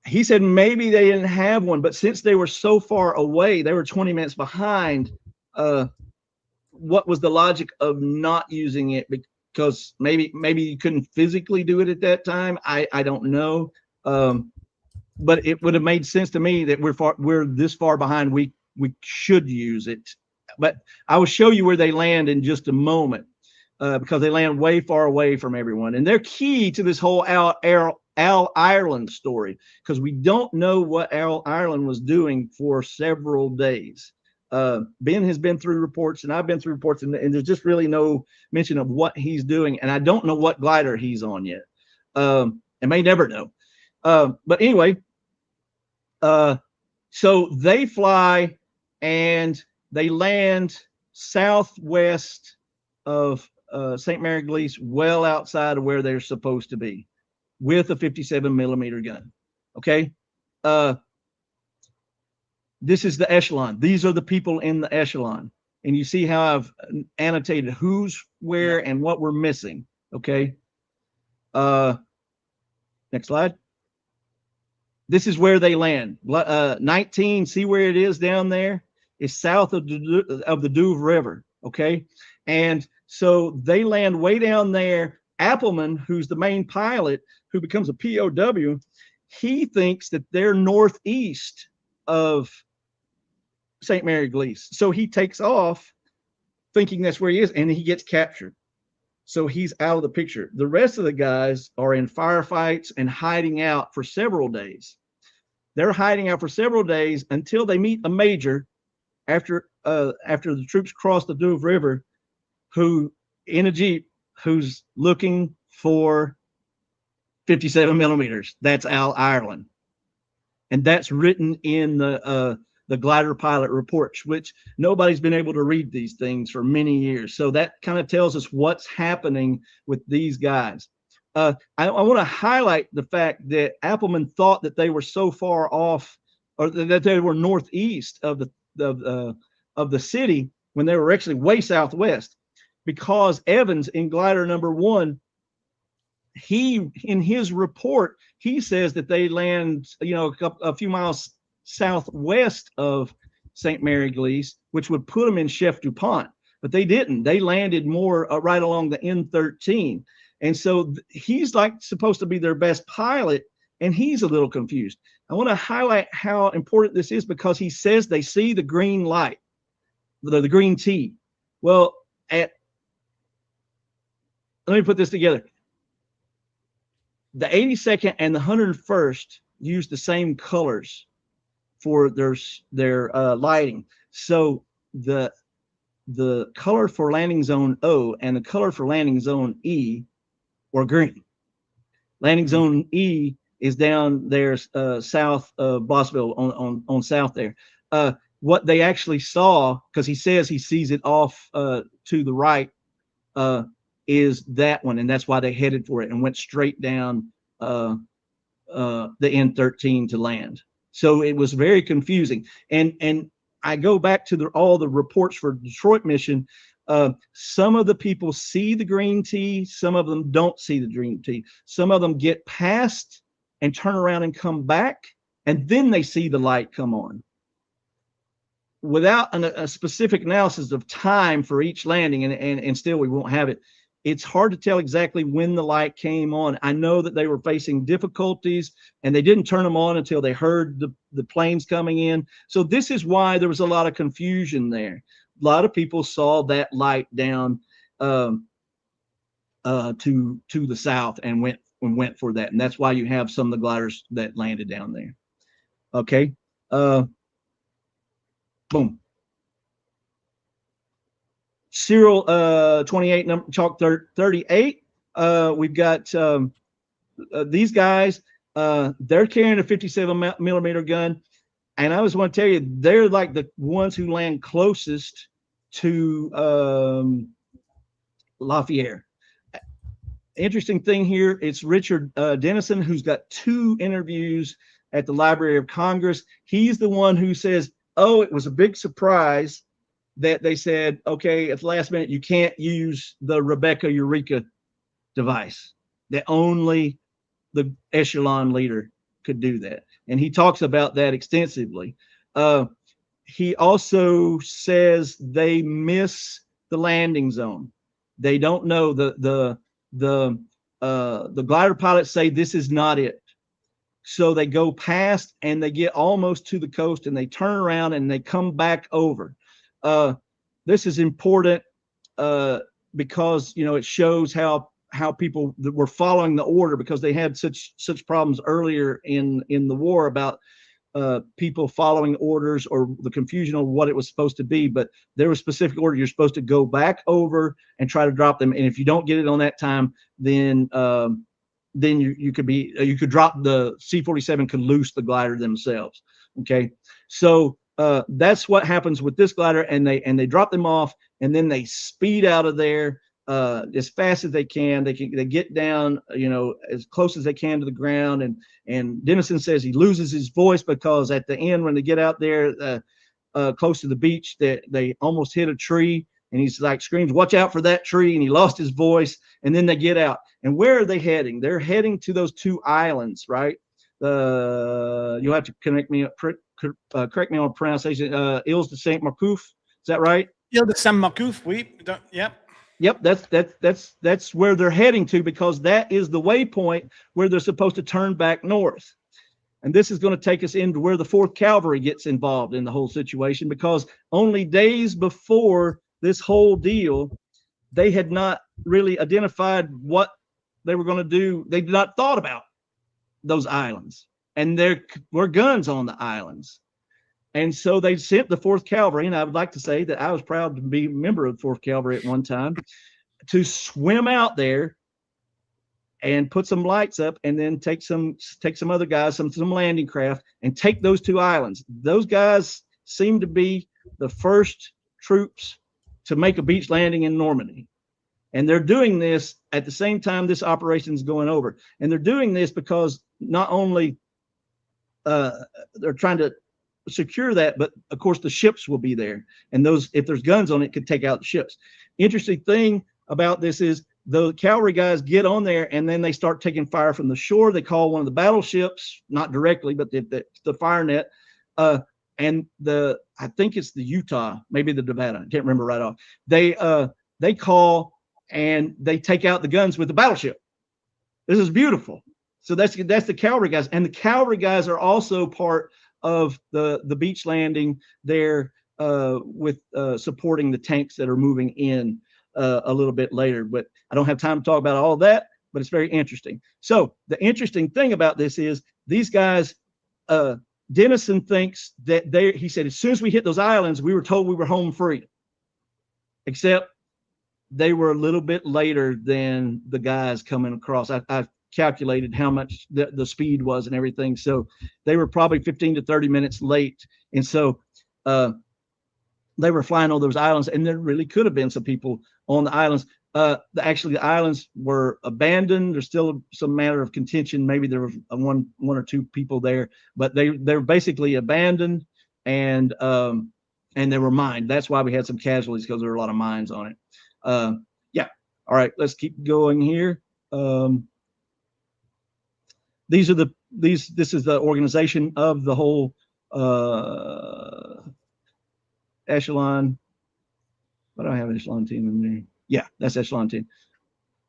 He said maybe they didn't have one, but since they were so far away, they were 20 minutes behind. What was the logic of not using it? Because maybe you couldn't physically do it at that time. I don't know. But it would have made sense to me that we're this far behind. We should use it. But I will show you where they land in just a moment, because they land way far away from everyone, and they're key to this whole Al Ireland story, because we don't know what Al Ireland was doing for several days. Ben has been through reports, and I've been through reports, and there's just really no mention of what he's doing, and I don't know what glider he's on yet. I may never know. But anyway, so they fly and they land southwest of Sainte-Mère-Église, well outside of where they're supposed to be, with a 57mm gun. Okay. This is the echelon. These are the people in the echelon. And you see how I've annotated who's where and what we're missing. Okay. Next slide. This is where they land. 19, see where it is down there? It's south of the Douve River, okay? And so they land way down there. Appleman, who's the main pilot, who becomes a POW, he thinks that they're northeast of Sainte-Mère-Église. So he takes off thinking that's where he is, and he gets captured. So he's out of the picture. The rest of the guys are in firefights and hiding out for several days. They're hiding out for several days until they meet a major after the troops cross the Douve River, who in a Jeep, who's looking for 57mm. That's Al Ireland. And that's written in the glider pilot reports, which nobody's been able to read these things for many years. So that kind of tells us what's happening with these guys. I want to highlight the fact that Appleman thought that they were so far off, or that they were northeast of the city, when they were actually way southwest, because Evans in glider number 1, in his report, he says that they land, a few miles southwest of Sainte-Mère-Église, which would put them in Chef DuPont, but they didn't. They landed more right along the N13. And so he's like supposed to be their best pilot, and he's a little confused. I want to highlight how important this is, because he says they see the green light, the green T. Well, let me put this together. The 82nd and the 101st use the same colors for their lighting. So the color for landing zone O and the color for landing zone E were green. Landing zone E is down there south of Bossville on south there. What they actually saw, because he says he sees it off to the right, is that one, and that's why they headed for it and went straight down the N-13 to land. So it was very confusing. And I go back to all the reports for Detroit mission. Some of the people see the green T, some of them don't see the green T. Some of them get past and turn around and come back, and then they see the light come on. Without a specific analysis of time for each landing, and still we won't have it, it's hard to tell exactly when the light came on. I know that they were facing difficulties, and they didn't turn them on until they heard the planes coming in. So this is why there was a lot of confusion there. A lot of people saw that light down to the south and went for that, and that's why you have some of the gliders that landed down there. Okay, boom. Serial 28, number chalk 38. We've got these guys. They're carrying a 57-millimeter gun, and I just want to tell you, they're like the ones who land closest to Lafayette. Interesting thing here, it's Richard Dennison, who's got 2 interviews at the Library of Congress. He's the one who says, oh, it was a big surprise that they said, okay, at the last minute, you can't use the Rebecca Eureka device, that only the echelon leader could do that. And he talks about that extensively. He also says they miss the landing zone. They don't know the glider pilots say this is not it. So they go past and they get almost to the coast and they turn around and they come back over. This is important because, you know, it shows how people that were following the order, because they had such problems earlier in the war about people following orders or the confusion of what it was supposed to be. But there was specific order. You're supposed to go back over and try to drop them. And if you don't get it on that time, then you could drop the C-47, could loose the glider themselves. Okay, so that's what happens with this glider, and they drop them off, and then they speed out of there as fast as they can. They get down, you know, as close as they can to the ground. And Dennison says he loses his voice because at the end, when they get out there close to the beach, that they almost hit a tree, and he's like screams, "Watch out for that tree!" And he lost his voice. And then they get out, and where are they heading? They're heading to those 2 islands, right? You'll have to correct me on pronunciation. Îles de Sainte-Marcouf, is that right? Îles de Sainte-Marcouf, oui. Yep, that's where they're heading to, because that is the waypoint where they're supposed to turn back north. And this is going to take us into where the 4th Cavalry gets involved in the whole situation, because only days before this whole deal, they had not really identified what they were going to do. They did not thought about those islands, and there were guns on the islands. And so they sent the 4th Cavalry, and I would like to say that I was proud to be a member of the 4th Cavalry at one time, to swim out there and put some lights up, and then take some other guys, some landing craft, and take those 2 islands. Those guys seem to be the first troops to make a beach landing in Normandy. And they're doing this at the same time this operation is going over. And they're doing this because not only they're trying to secure that, but of course the ships will be there. And those, if there's guns on it, could take out the ships. Interesting thing about this is the cavalry guys get on there, and then they start taking fire from the shore. They call one of the battleships, not directly, but the fire net. And I think it's the Utah, maybe the Nevada, I can't remember right off. They call and they take out the guns with the battleship. This is beautiful. So that's the cavalry guys, and the cavalry guys are also part of the beach landing there with supporting the tanks that are moving in a little bit later. But I don't have time to talk about all of that, but it's very interesting. So the interesting thing about this is these guys, Dennison thinks that he said, as soon as we hit those islands, we were told we were home free, except they were a little bit later than the guys coming across. I calculated how much the speed was and everything. So they were probably 15 to 30 minutes late. And so they were flying on those islands, and there really could have been some people on the islands. Actually, the islands were abandoned. There's still some matter of contention. Maybe there were one or two people there, but they're basically abandoned, and they were mined. That's why we had some casualties, because there were a lot of mines on it. Yeah. All right, let's keep going here. This is the organization of the whole echelon. Why do I have echelon team in there? Yeah, that's echelon team.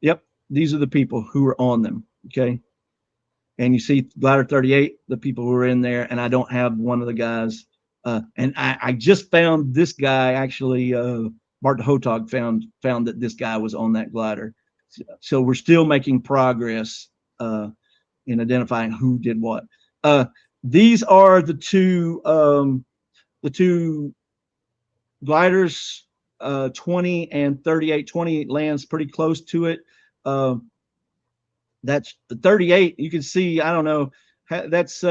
Yep, these are the people who were on them. Okay, and you see glider 38, the people who were in there, and I don't have one of the guys. And I just found this guy, actually. Bart Hotog found that this guy was on that glider. So we're still making progress in identifying who did what. These are the two gliders, 20 and 38. 20 lands pretty close to it. That's the 38. You can see, I don't know, that's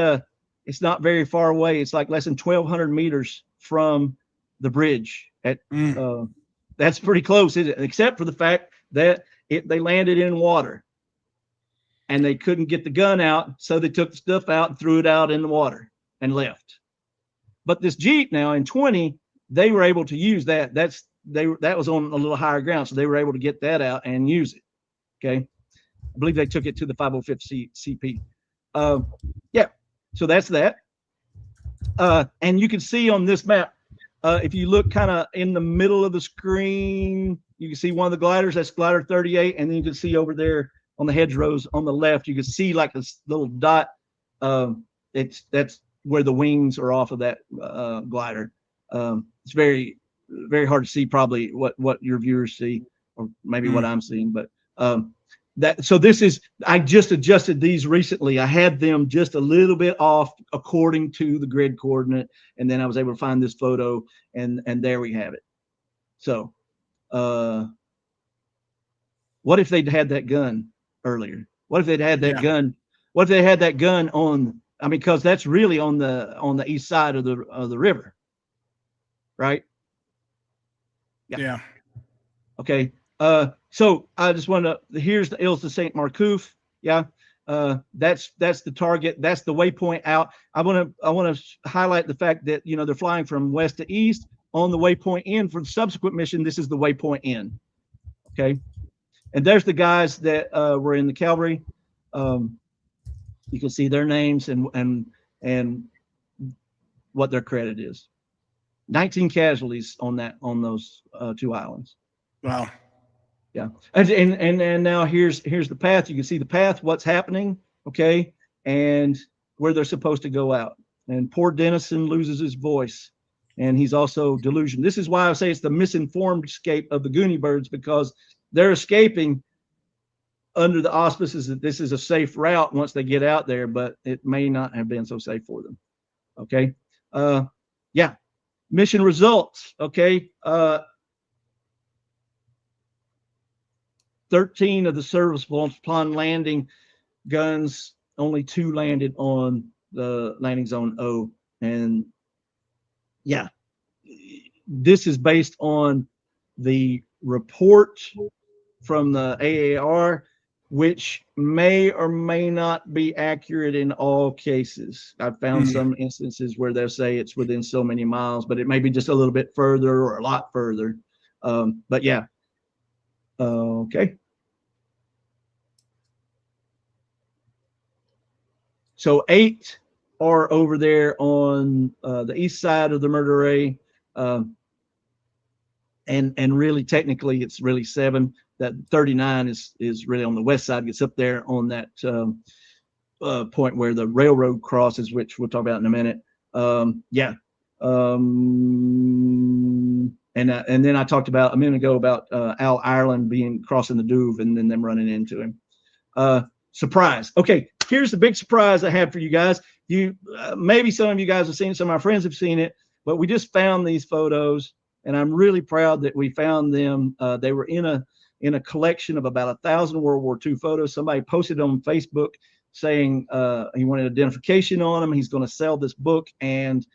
it's not very far away. It's like less than 1,200 meters from the bridge. That's pretty close, isn't it? Except for the fact that they landed in water, and they couldn't get the gun out, so they took the stuff out and threw it out in the water and left. But this Jeep now in 20, they were able to use that. That was on a little higher ground, so they were able to get that out and use it. Okay, I believe they took it to the 505 CP. Yeah, so that's that. And you can see on this map, if you look kind of in the middle of the screen, you can see one of the gliders. That's glider 38, and then you can see over there on the hedgerows on the left, you can see like this little dot. That's where the wings are off of that glider. It's very, very hard to see probably what your viewers see, or maybe what I'm seeing. But so this is, I just adjusted these recently. I had them just a little bit off according to the grid coordinate, and then I was able to find this photo, and there we have it. So what if they'd had that gun earlier? What if they'd had that gun? What if they had that gun on? I mean, because that's really on the east side of the river, right? Yeah. Okay. So I just want to, here's the Îles de Sainte-Marcouf. Yeah. That's the target. That's the waypoint out. I want to highlight the fact that, they're flying from west to east on the waypoint in. For the subsequent mission, this is the waypoint in. Okay. And there's the guys that were in the cavalry. You can see their names and what their credit is. 19 casualties on those two islands. Wow. Yeah. And now here's the path. You can see the path, what's happening, okay, and where they're supposed to go out. And poor Dennison loses his voice, and he's also delusional. This is why I say it's the misinformed escape of the Gooney birds, because they're escaping under the auspices that this is a safe route once they get out there, but it may not have been so safe for them. Okay. Yeah. Mission results. Okay. 13 of the serviceable upon landing guns, only 2 landed on the landing zone O. And yeah, this is based on the report from the AAR, which may or may not be accurate in all cases. I've found some instances where they'll say it's within so many miles, but it may be just a little bit further or a lot further. But yeah. Okay. So 8 are over there on the east side of the Merderet. And really, technically, it's really 7. That 39 is really on the west side. Gets up there on that point where the railroad crosses, which we'll talk about in a minute. Yeah. And then I talked about a minute ago about Al Ireland crossing the Douve and then them running into him. Surprise. Okay, here's the big surprise I have for you guys. Maybe some of you guys have seen it, some of my friends have seen it, but we just found these photos, and I'm really proud that we found them. They were in in a collection of about 1,000 World War II photos. Somebody posted on Facebook saying he wanted identification on them. He's going to sell this book, and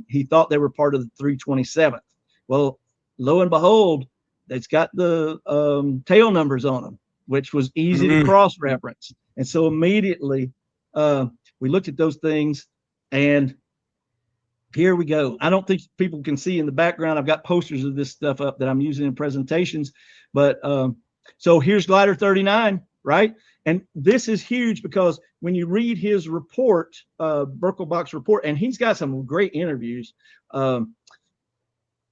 he thought they were part of the 327th. Well, lo and behold, it's got the tail numbers on them, which was easy to cross-reference. And so immediately we looked at those things, and here we go. I don't think people can see in the background. I've got posters of this stuff up that I'm using in presentations. But so here's Glider 39, right? And this is huge because when you read his report, Birkelbach's report, and he's got some great interviews.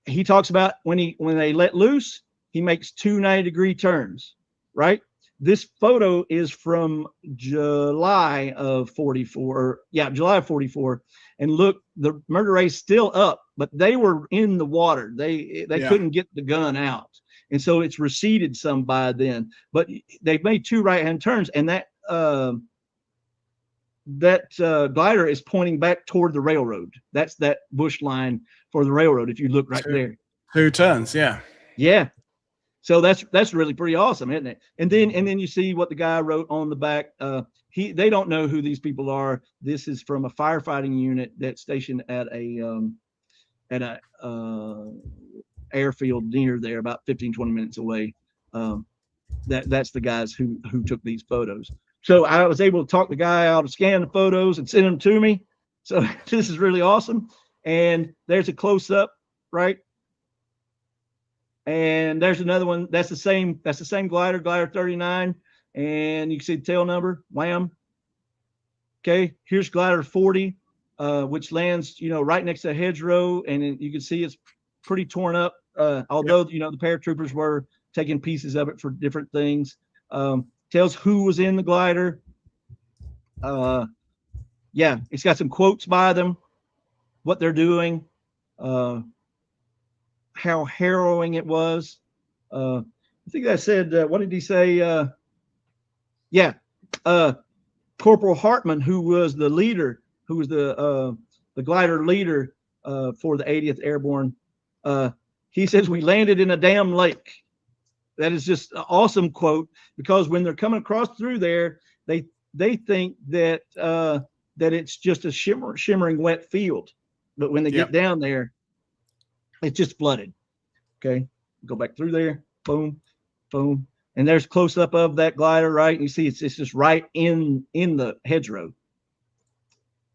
He talks about when they let loose, he makes 2 90-degree turns, right? This photo is from July of 44. Yeah, July of 44. And look, the Merderet's still up, but they were in the water. They couldn't get the gun out. And so it's receded some by then. But they made 2 right-hand turns, and that glider is pointing back toward the railroad. That's that bush line for the railroad, if you look right there. 2 turns, yeah. Yeah. So that's really pretty awesome, isn't it? And then you see what the guy wrote on the back. They don't know who these people are. This is from a firefighting unit that's stationed at a airfield near there, about 15-20 minutes away. That's the guys who took these photos. So I was able to talk the guy out to scan the photos and send them to me. So this is really awesome. And there's a close-up, right? And there's another one. That's the same glider, Glider 39. And you can see the tail number, wham. Okay, here's Glider 40, which lands, right next to a hedgerow, and you can see it's pretty torn up. Although the paratroopers were taking pieces of it for different things. Tells who was in the glider. Yeah, it's got some quotes by them, what they're doing, how harrowing it was. I think I said, what did he say? Corporal Hartman, who was the leader, who was the glider leader for the 80th Airborne. He says, "We landed in a damn lake." That is just an awesome quote, because when they're coming across through there, they think that it's just a shimmering wet field, but when they get down there, it's just flooded. Okay, go back through there, boom, boom, and there's close up of that glider, right? And you see it's just right in the hedgerow.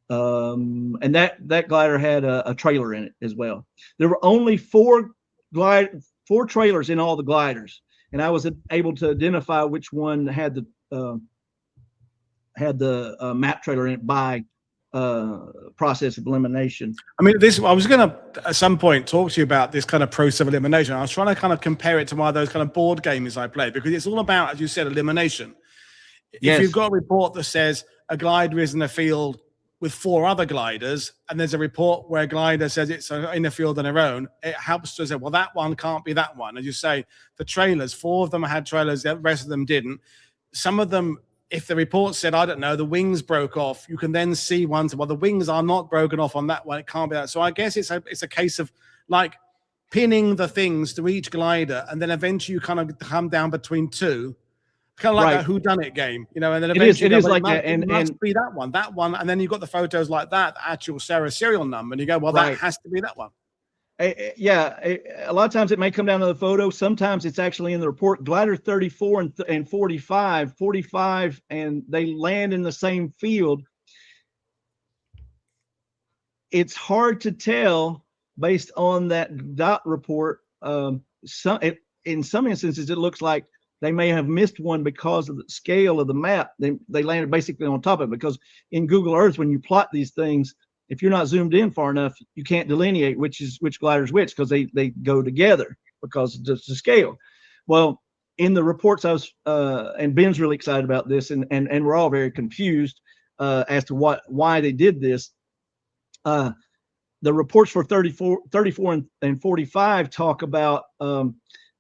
And that glider had a trailer in it as well. There were only 4 trailers in all the gliders, and I was able to identify which one had the map trailer in it by process of elimination. I mean, I was going to at some point talk to you about this kind of process of elimination. I was trying to kind of compare it to one of those kind of board games I play, because it's all about, as you said, elimination. If you've got a report that says a glider is in the field with 4 other gliders, and there's a report where a glider says it's in the field on their own, it helps to say, well, that one can't be that one. As you say, the trailers, 4 of them had trailers, the rest of them didn't. Some of them, if the report said, I don't know, the wings broke off, you can then see ones, well, the wings are not broken off on that one, it can't be that. So I guess it's a case of like pinning the things to each glider, and then eventually you kind of come down between 2. Kind of like a whodunit game, and then eventually it is like that, and it must be that one, and then you've got the photos like that, the actual serial number, and you go, well, that has to be that one. A lot of times it may come down to the photo. Sometimes it's actually in the report. Glider 34 and 45, and they land in the same field. It's hard to tell based on that dot report. In some instances, it looks like they may have missed one because of the scale of the map. They landed basically on top of it, because in Google Earth, when you plot these things, if you're not zoomed in far enough, you can't delineate which glider is which, because they go together because of just the scale. Well, in the reports, I was and Ben's really excited about this, and we're all very confused as to why they did this. The reports for 34 and 45 talk about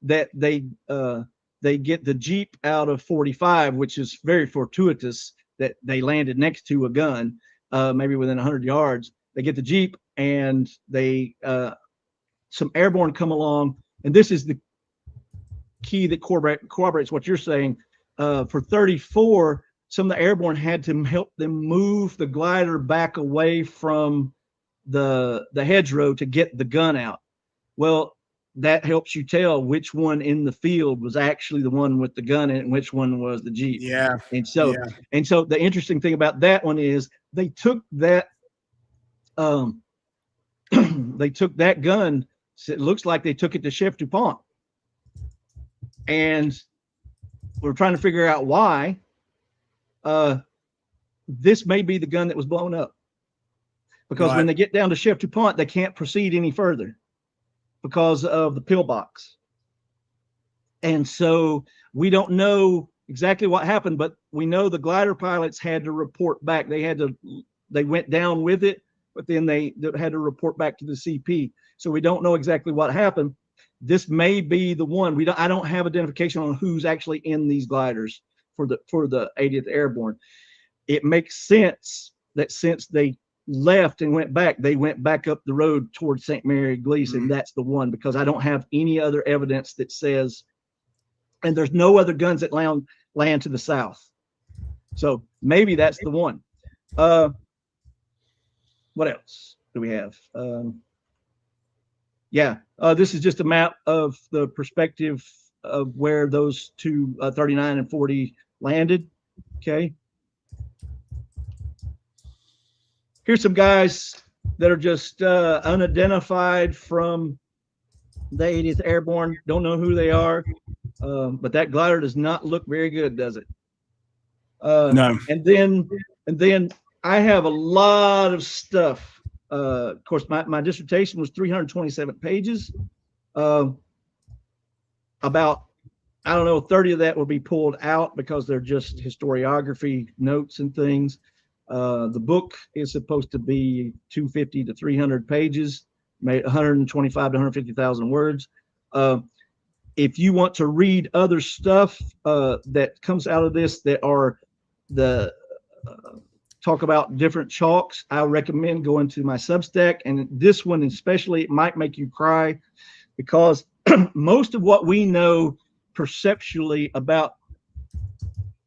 that they get the Jeep out of 45, which is very fortuitous that they landed next to a gun, maybe within 100 yards. They get the Jeep, and some airborne come along, and this is key that corroborates what you're saying. For 34, some of the airborne had to help them move the glider back away from the hedgerow to get the gun out. Well, that helps you tell which one in the field was actually the one with the gun in it and which one was the Jeep. Yeah. And so the interesting thing about that one is they took that they took that gun. So it looks like they took it to Chef DuPont, and we're trying to figure out why. This may be the gun that was blown up, because when they get down to Chef DuPont, they can't proceed any further because of the pillbox. And so we don't know exactly what happened, but we know the glider pilots had to report back. They went down with it, but then they had to report back to the CP. So we don't know exactly what happened. This may be the one. I don't have identification on who's actually in these gliders for the 80th Airborne. It makes sense that since they left and went back, they went back up the road towards Sainte-Mère-Église, and that's the one, because I don't have any other evidence that says, and there's no other guns that land to the south. So maybe that's the one. What else do we have? This is just a map of the perspective of where those two 39 and 40 landed. Okay. Here's some guys that are just unidentified from the 80th Airborne. Don't know who they are, but that glider does not look very good, does it? No. And then I have a lot of stuff. Of course, my dissertation was 327 pages. About, I don't know, 30 of that will be pulled out because they're just historiography notes and things. The book is supposed to be 250 to 300 pages, made 125 to 150,000 words. If you want to read other stuff that comes out of this that are talk about different chalks, I recommend going to my Substack. And this one especially, it might make you cry, because most of what we know perceptually about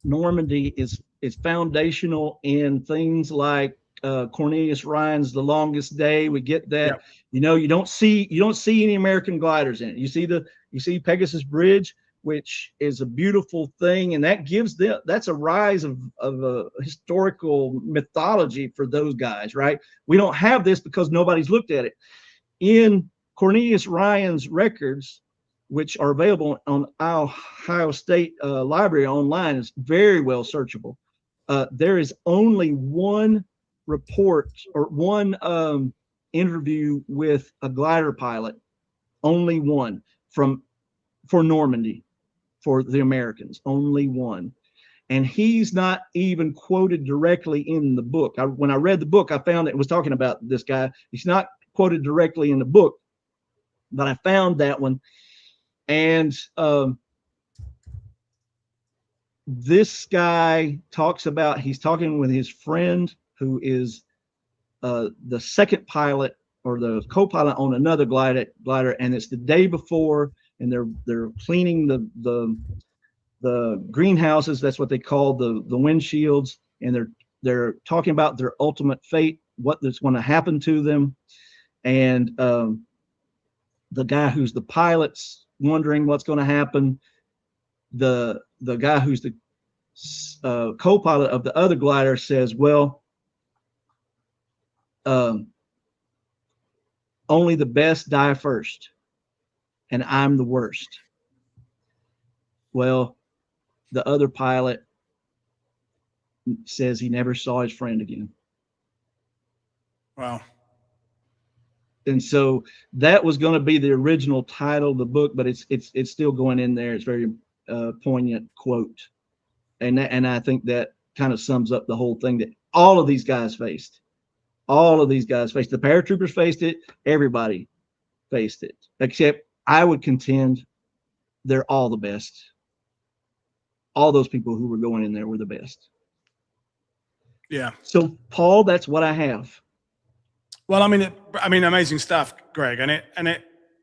Normandy is foundational in things like Cornelius Ryan's The Longest Day. We get that. Yeah. You don't see any American gliders in it. You see Pegasus Bridge, which is a beautiful thing, and that's a rise of a historical mythology for those guys, right? We don't have this because nobody's looked at it. In Cornelius Ryan's records, which are available on Ohio State Library online, is very well searchable. There is only one report or one interview with a glider pilot, only one for Normandy, for the Americans, only one. And he's not even quoted directly in the book. When I read the book, I found it was talking about this guy. He's not quoted directly in the book, but I found that one. And this guy talks about, he's talking with his friend who is the second pilot or the co-pilot on another glider, and it's the day before, and they're cleaning the greenhouses. That's what they call the windshields, and they're talking about their ultimate fate, what that's going to happen to them. And the guy who's the pilot's wondering what's going to happen. The guy who's the co-pilot of the other glider says, well, only the best die first, and I'm the worst. Well, the other pilot says he never saw his friend again. Wow. And so that was going to be the original title of the book, but it's still going in there. It's very poignant quote, and I think that kind of sums up the whole thing that all of these guys faced. All of these guys faced. The paratroopers faced it. Everybody faced it, except I would contend they're all the best. All those people who were going in there were the best. Yeah. So Paul, that's what I have. Well, I mean, amazing stuff, Greg, and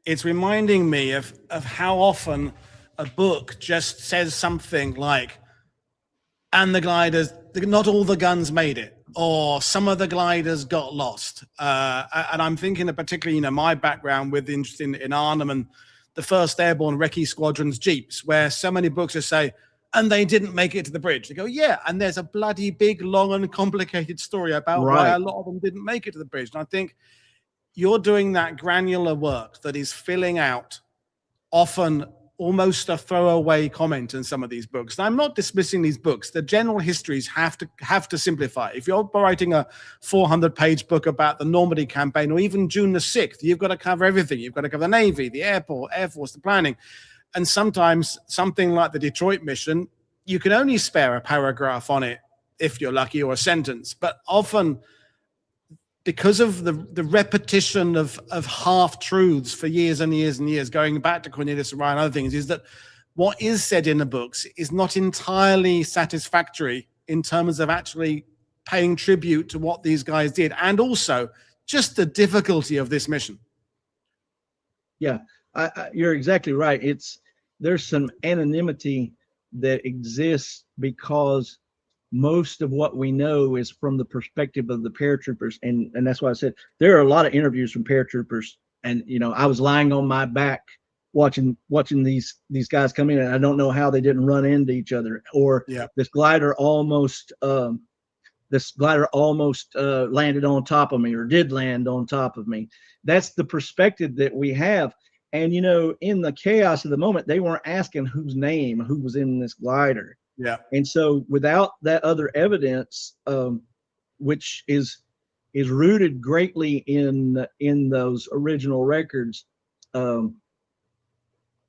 it's reminding me of how often a book just says something like, and the gliders, not all the guns made it, or some of the gliders got lost. And I'm thinking of particularly, my background with interest in Arnhem and the 1st Airborne Recce Squadron's Jeeps, where so many books just say, and they didn't make it to the bridge. They go, yeah, and there's a bloody big, long and complicated story about why a lot of them didn't make it to the bridge. And I think you're doing that granular work that is filling out often almost a throwaway comment in some of these books. And I'm not dismissing these books. The general histories have to simplify. If you're writing a 400-page book about the Normandy campaign, or even June the 6th, you've got to cover everything. You've got to cover the Navy, the Air Force, the planning. And sometimes something like the Detroit mission, you can only spare a paragraph on it if you're lucky, or a sentence. But often, because of the repetition of half-truths for years and years and years, going back to Cornelius and Ryan and other things, is that what is said in the books is not entirely satisfactory in terms of actually paying tribute to what these guys did, and also just the difficulty of this mission. Yeah, you're exactly right. There's some anonymity that exists because most of what we know is from the perspective of the paratroopers. And that's why I said there are a lot of interviews from paratroopers. And, I was lying on my back watching these guys come in, and I don't know how they didn't run into each other, or this glider almost landed on top of me, or did land on top of me. That's the perspective that we have. And, in the chaos of the moment, they weren't asking who was in this glider. Yeah. And so without that other evidence, which is rooted greatly in those original records, then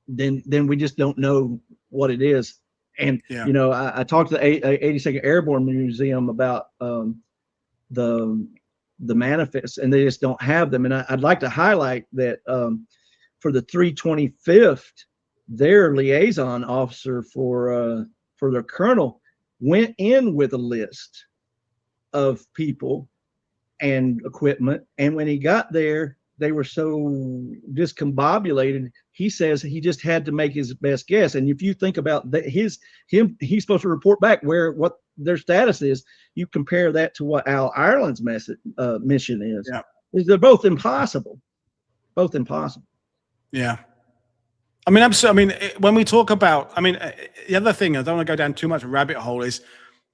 we just don't know what it is. And, I talked to the 82nd Airborne Museum about the manifests, and they just don't have them. And I'd like to highlight that for the 325th, their liaison officer for their colonel went in with a list of people and equipment, and when he got there, they were so discombobulated. He says he just had to make his best guess. And if you think about that, he's supposed to report back what their status is. You compare that to what Al Ireland's mission is. Yeah. They're both impossible. Both impossible. Yeah. When we talk about, the other thing, I don't want to go down too much of a rabbit hole, is,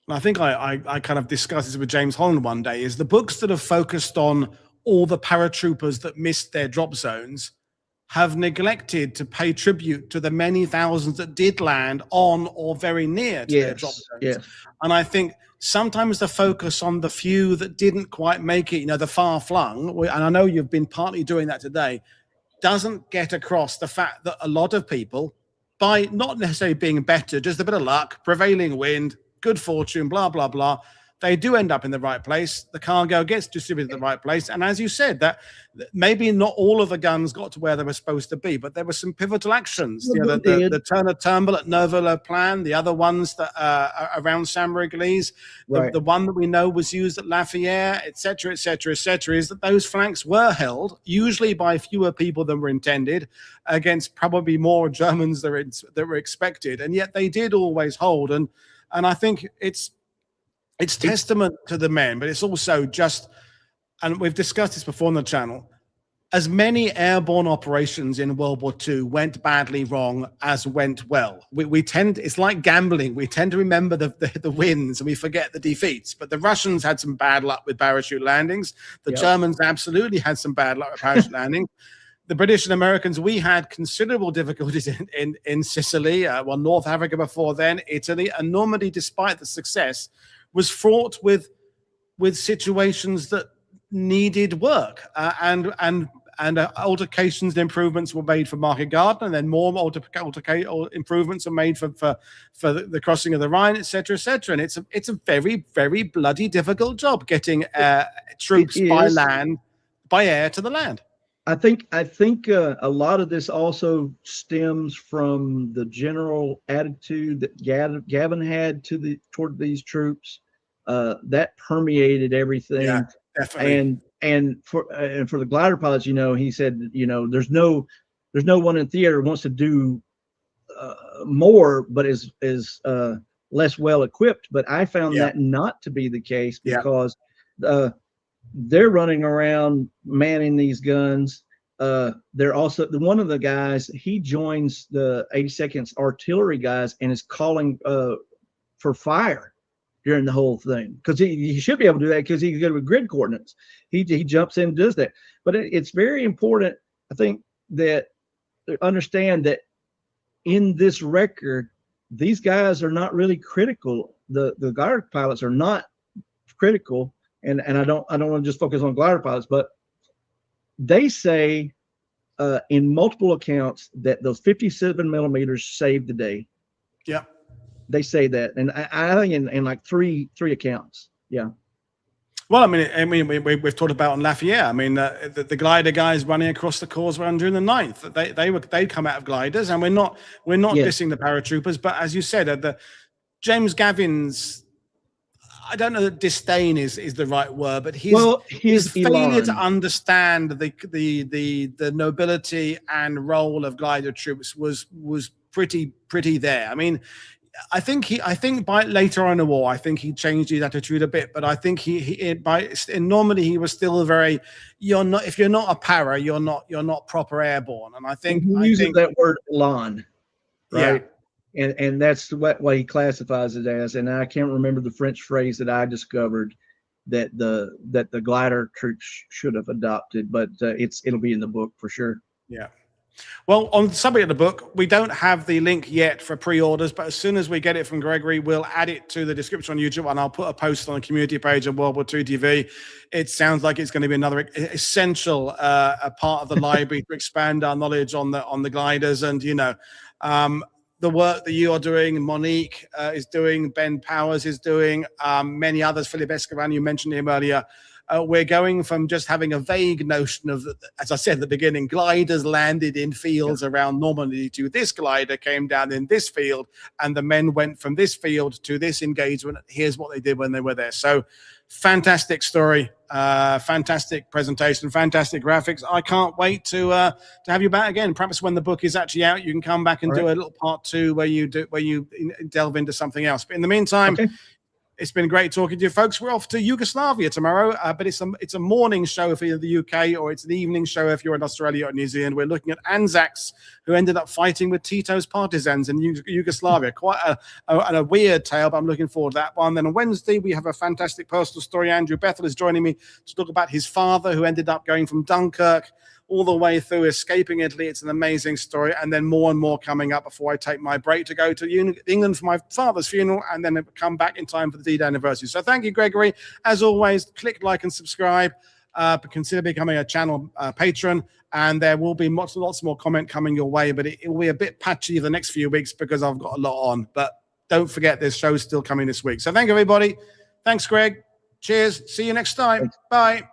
and I think I kind of discussed this with James Holland one day, is the books that have focused on all the paratroopers that missed their drop zones have neglected to pay tribute to the many thousands that did land on or very near to their drop zones. Yes. And I think sometimes the focus on the few that didn't quite make it, the far flung, and I know you've been partly doing that today, doesn't get across the fact that a lot of people, by not necessarily being better, just a bit of luck, prevailing wind, good fortune, blah, blah, blah, they do end up in the right place. The cargo gets distributed in the right place. And as you said, that maybe not all of the guns got to where they were supposed to be, but there were some pivotal actions. The Turner Turnbull at Novo-Le-Plan, the other ones that around Sainte-Mère-Église, the one that we know was used at Lafayette, et cetera, is that those flanks were held, usually by fewer people than were intended, against probably more Germans that were expected. And yet they did always hold. And I think it's testament to the men, but it's also just, and we've discussed this before on the channel, as many airborne operations in World War II went badly wrong as went well. It's like gambling. We tend to remember the wins and we forget the defeats, but the Russians had some bad luck with parachute landings. The Germans absolutely had some bad luck with parachute landing. The British and Americans, we had considerable difficulties in Sicily, North Africa before then, Italy, and Normandy, despite the success, was fraught with situations that needed work, and altercations and improvements were made for Market Garden, and then more improvements are made for the crossing of the Rhine, etc., etc. And it's a very, very bloody difficult job getting troops by land, by air to the land. I think a lot of this also stems from the general attitude that Gavin had toward these troops. That permeated everything. Yeah, definitely. And for the glider pilots, he said, there's no one in theater who wants to do more, but is less well equipped. But I found that not to be the case, because they're running around manning these guns. They're also, one of the guys, he joins the 82nd's artillery guys and is calling for fire during the whole thing, because he should be able to do that, because he's good with grid coordinates. He jumps in and does that. But it's very important, I think, that understand that in this record, these guys are not really critical. The glider pilots are not critical, and I don't want to just focus on glider pilots, but they say in multiple accounts that those 57 millimeters saved the day. Yeah. They say that, and I think in like three accounts. Yeah. Well, I mean, we've talked about on Lafayette. I mean, the glider guys running across the causeway on June the 9th. They'd come out of gliders, and we're not dissing the paratroopers, but as you said, the James Gavin's, I don't know that disdain is the right word, but his failure to understand the nobility and role of glider troops was pretty there. I mean, I think by later on in the war, I think he changed his attitude a bit, but I think in Normandy he was still very, if you're not a para, you're not proper airborne. And I think he uses that word "lan," right? Yeah. And that's what he classifies it as. And I can't remember the French phrase that I discovered that the glider troops should have adopted, but it'll be in the book for sure. Yeah. Well, on the subject of the book, we don't have the link yet for pre-orders, but as soon as we get it from Gregory, we'll add it to the description on YouTube, and I'll put a post on the community page of World War II TV. It sounds like it's going to be another essential a part of the library to expand our knowledge on the gliders, and the work that you are doing, Monique is doing, Ben Powers is doing, many others, Philip Escoban, you mentioned him earlier. We're going from just having a vague notion of, as I said at the beginning, gliders landed in fields around Normandy, to this glider came down in this field, and the men went from this field to this engagement. Here's what they did when they were there. So fantastic story, fantastic presentation, fantastic graphics. I can't wait to have you back again. Perhaps when the book is actually out, you can come back and do a little part 2 where you delve into something else. But in the meantime, it's been great talking to you, folks. We're off to Yugoslavia tomorrow, but it's a morning show for the UK, or it's an evening show if you're in Australia or New Zealand. We're looking at Anzacs, who ended up fighting with Tito's partisans in Yugoslavia. Quite a weird tale, but I'm looking forward to that one. Then on Wednesday, we have a fantastic personal story. Andrew Bethel is joining me to talk about his father, who ended up going from Dunkirk all the way through, escaping Italy. It's an amazing story. And then more and more coming up before I take my break to go to England for my father's funeral, and then come back in time for the D-Day anniversary. So thank you, Gregory. As always, click like and subscribe. Consider becoming a channel patron, and there will be lots more comment coming your way, but it will be a bit patchy the next few weeks because I've got a lot on. But don't forget, this show's still coming this week. So thank you, everybody. Thanks, Greg. Cheers. See you next time. Thanks. Bye.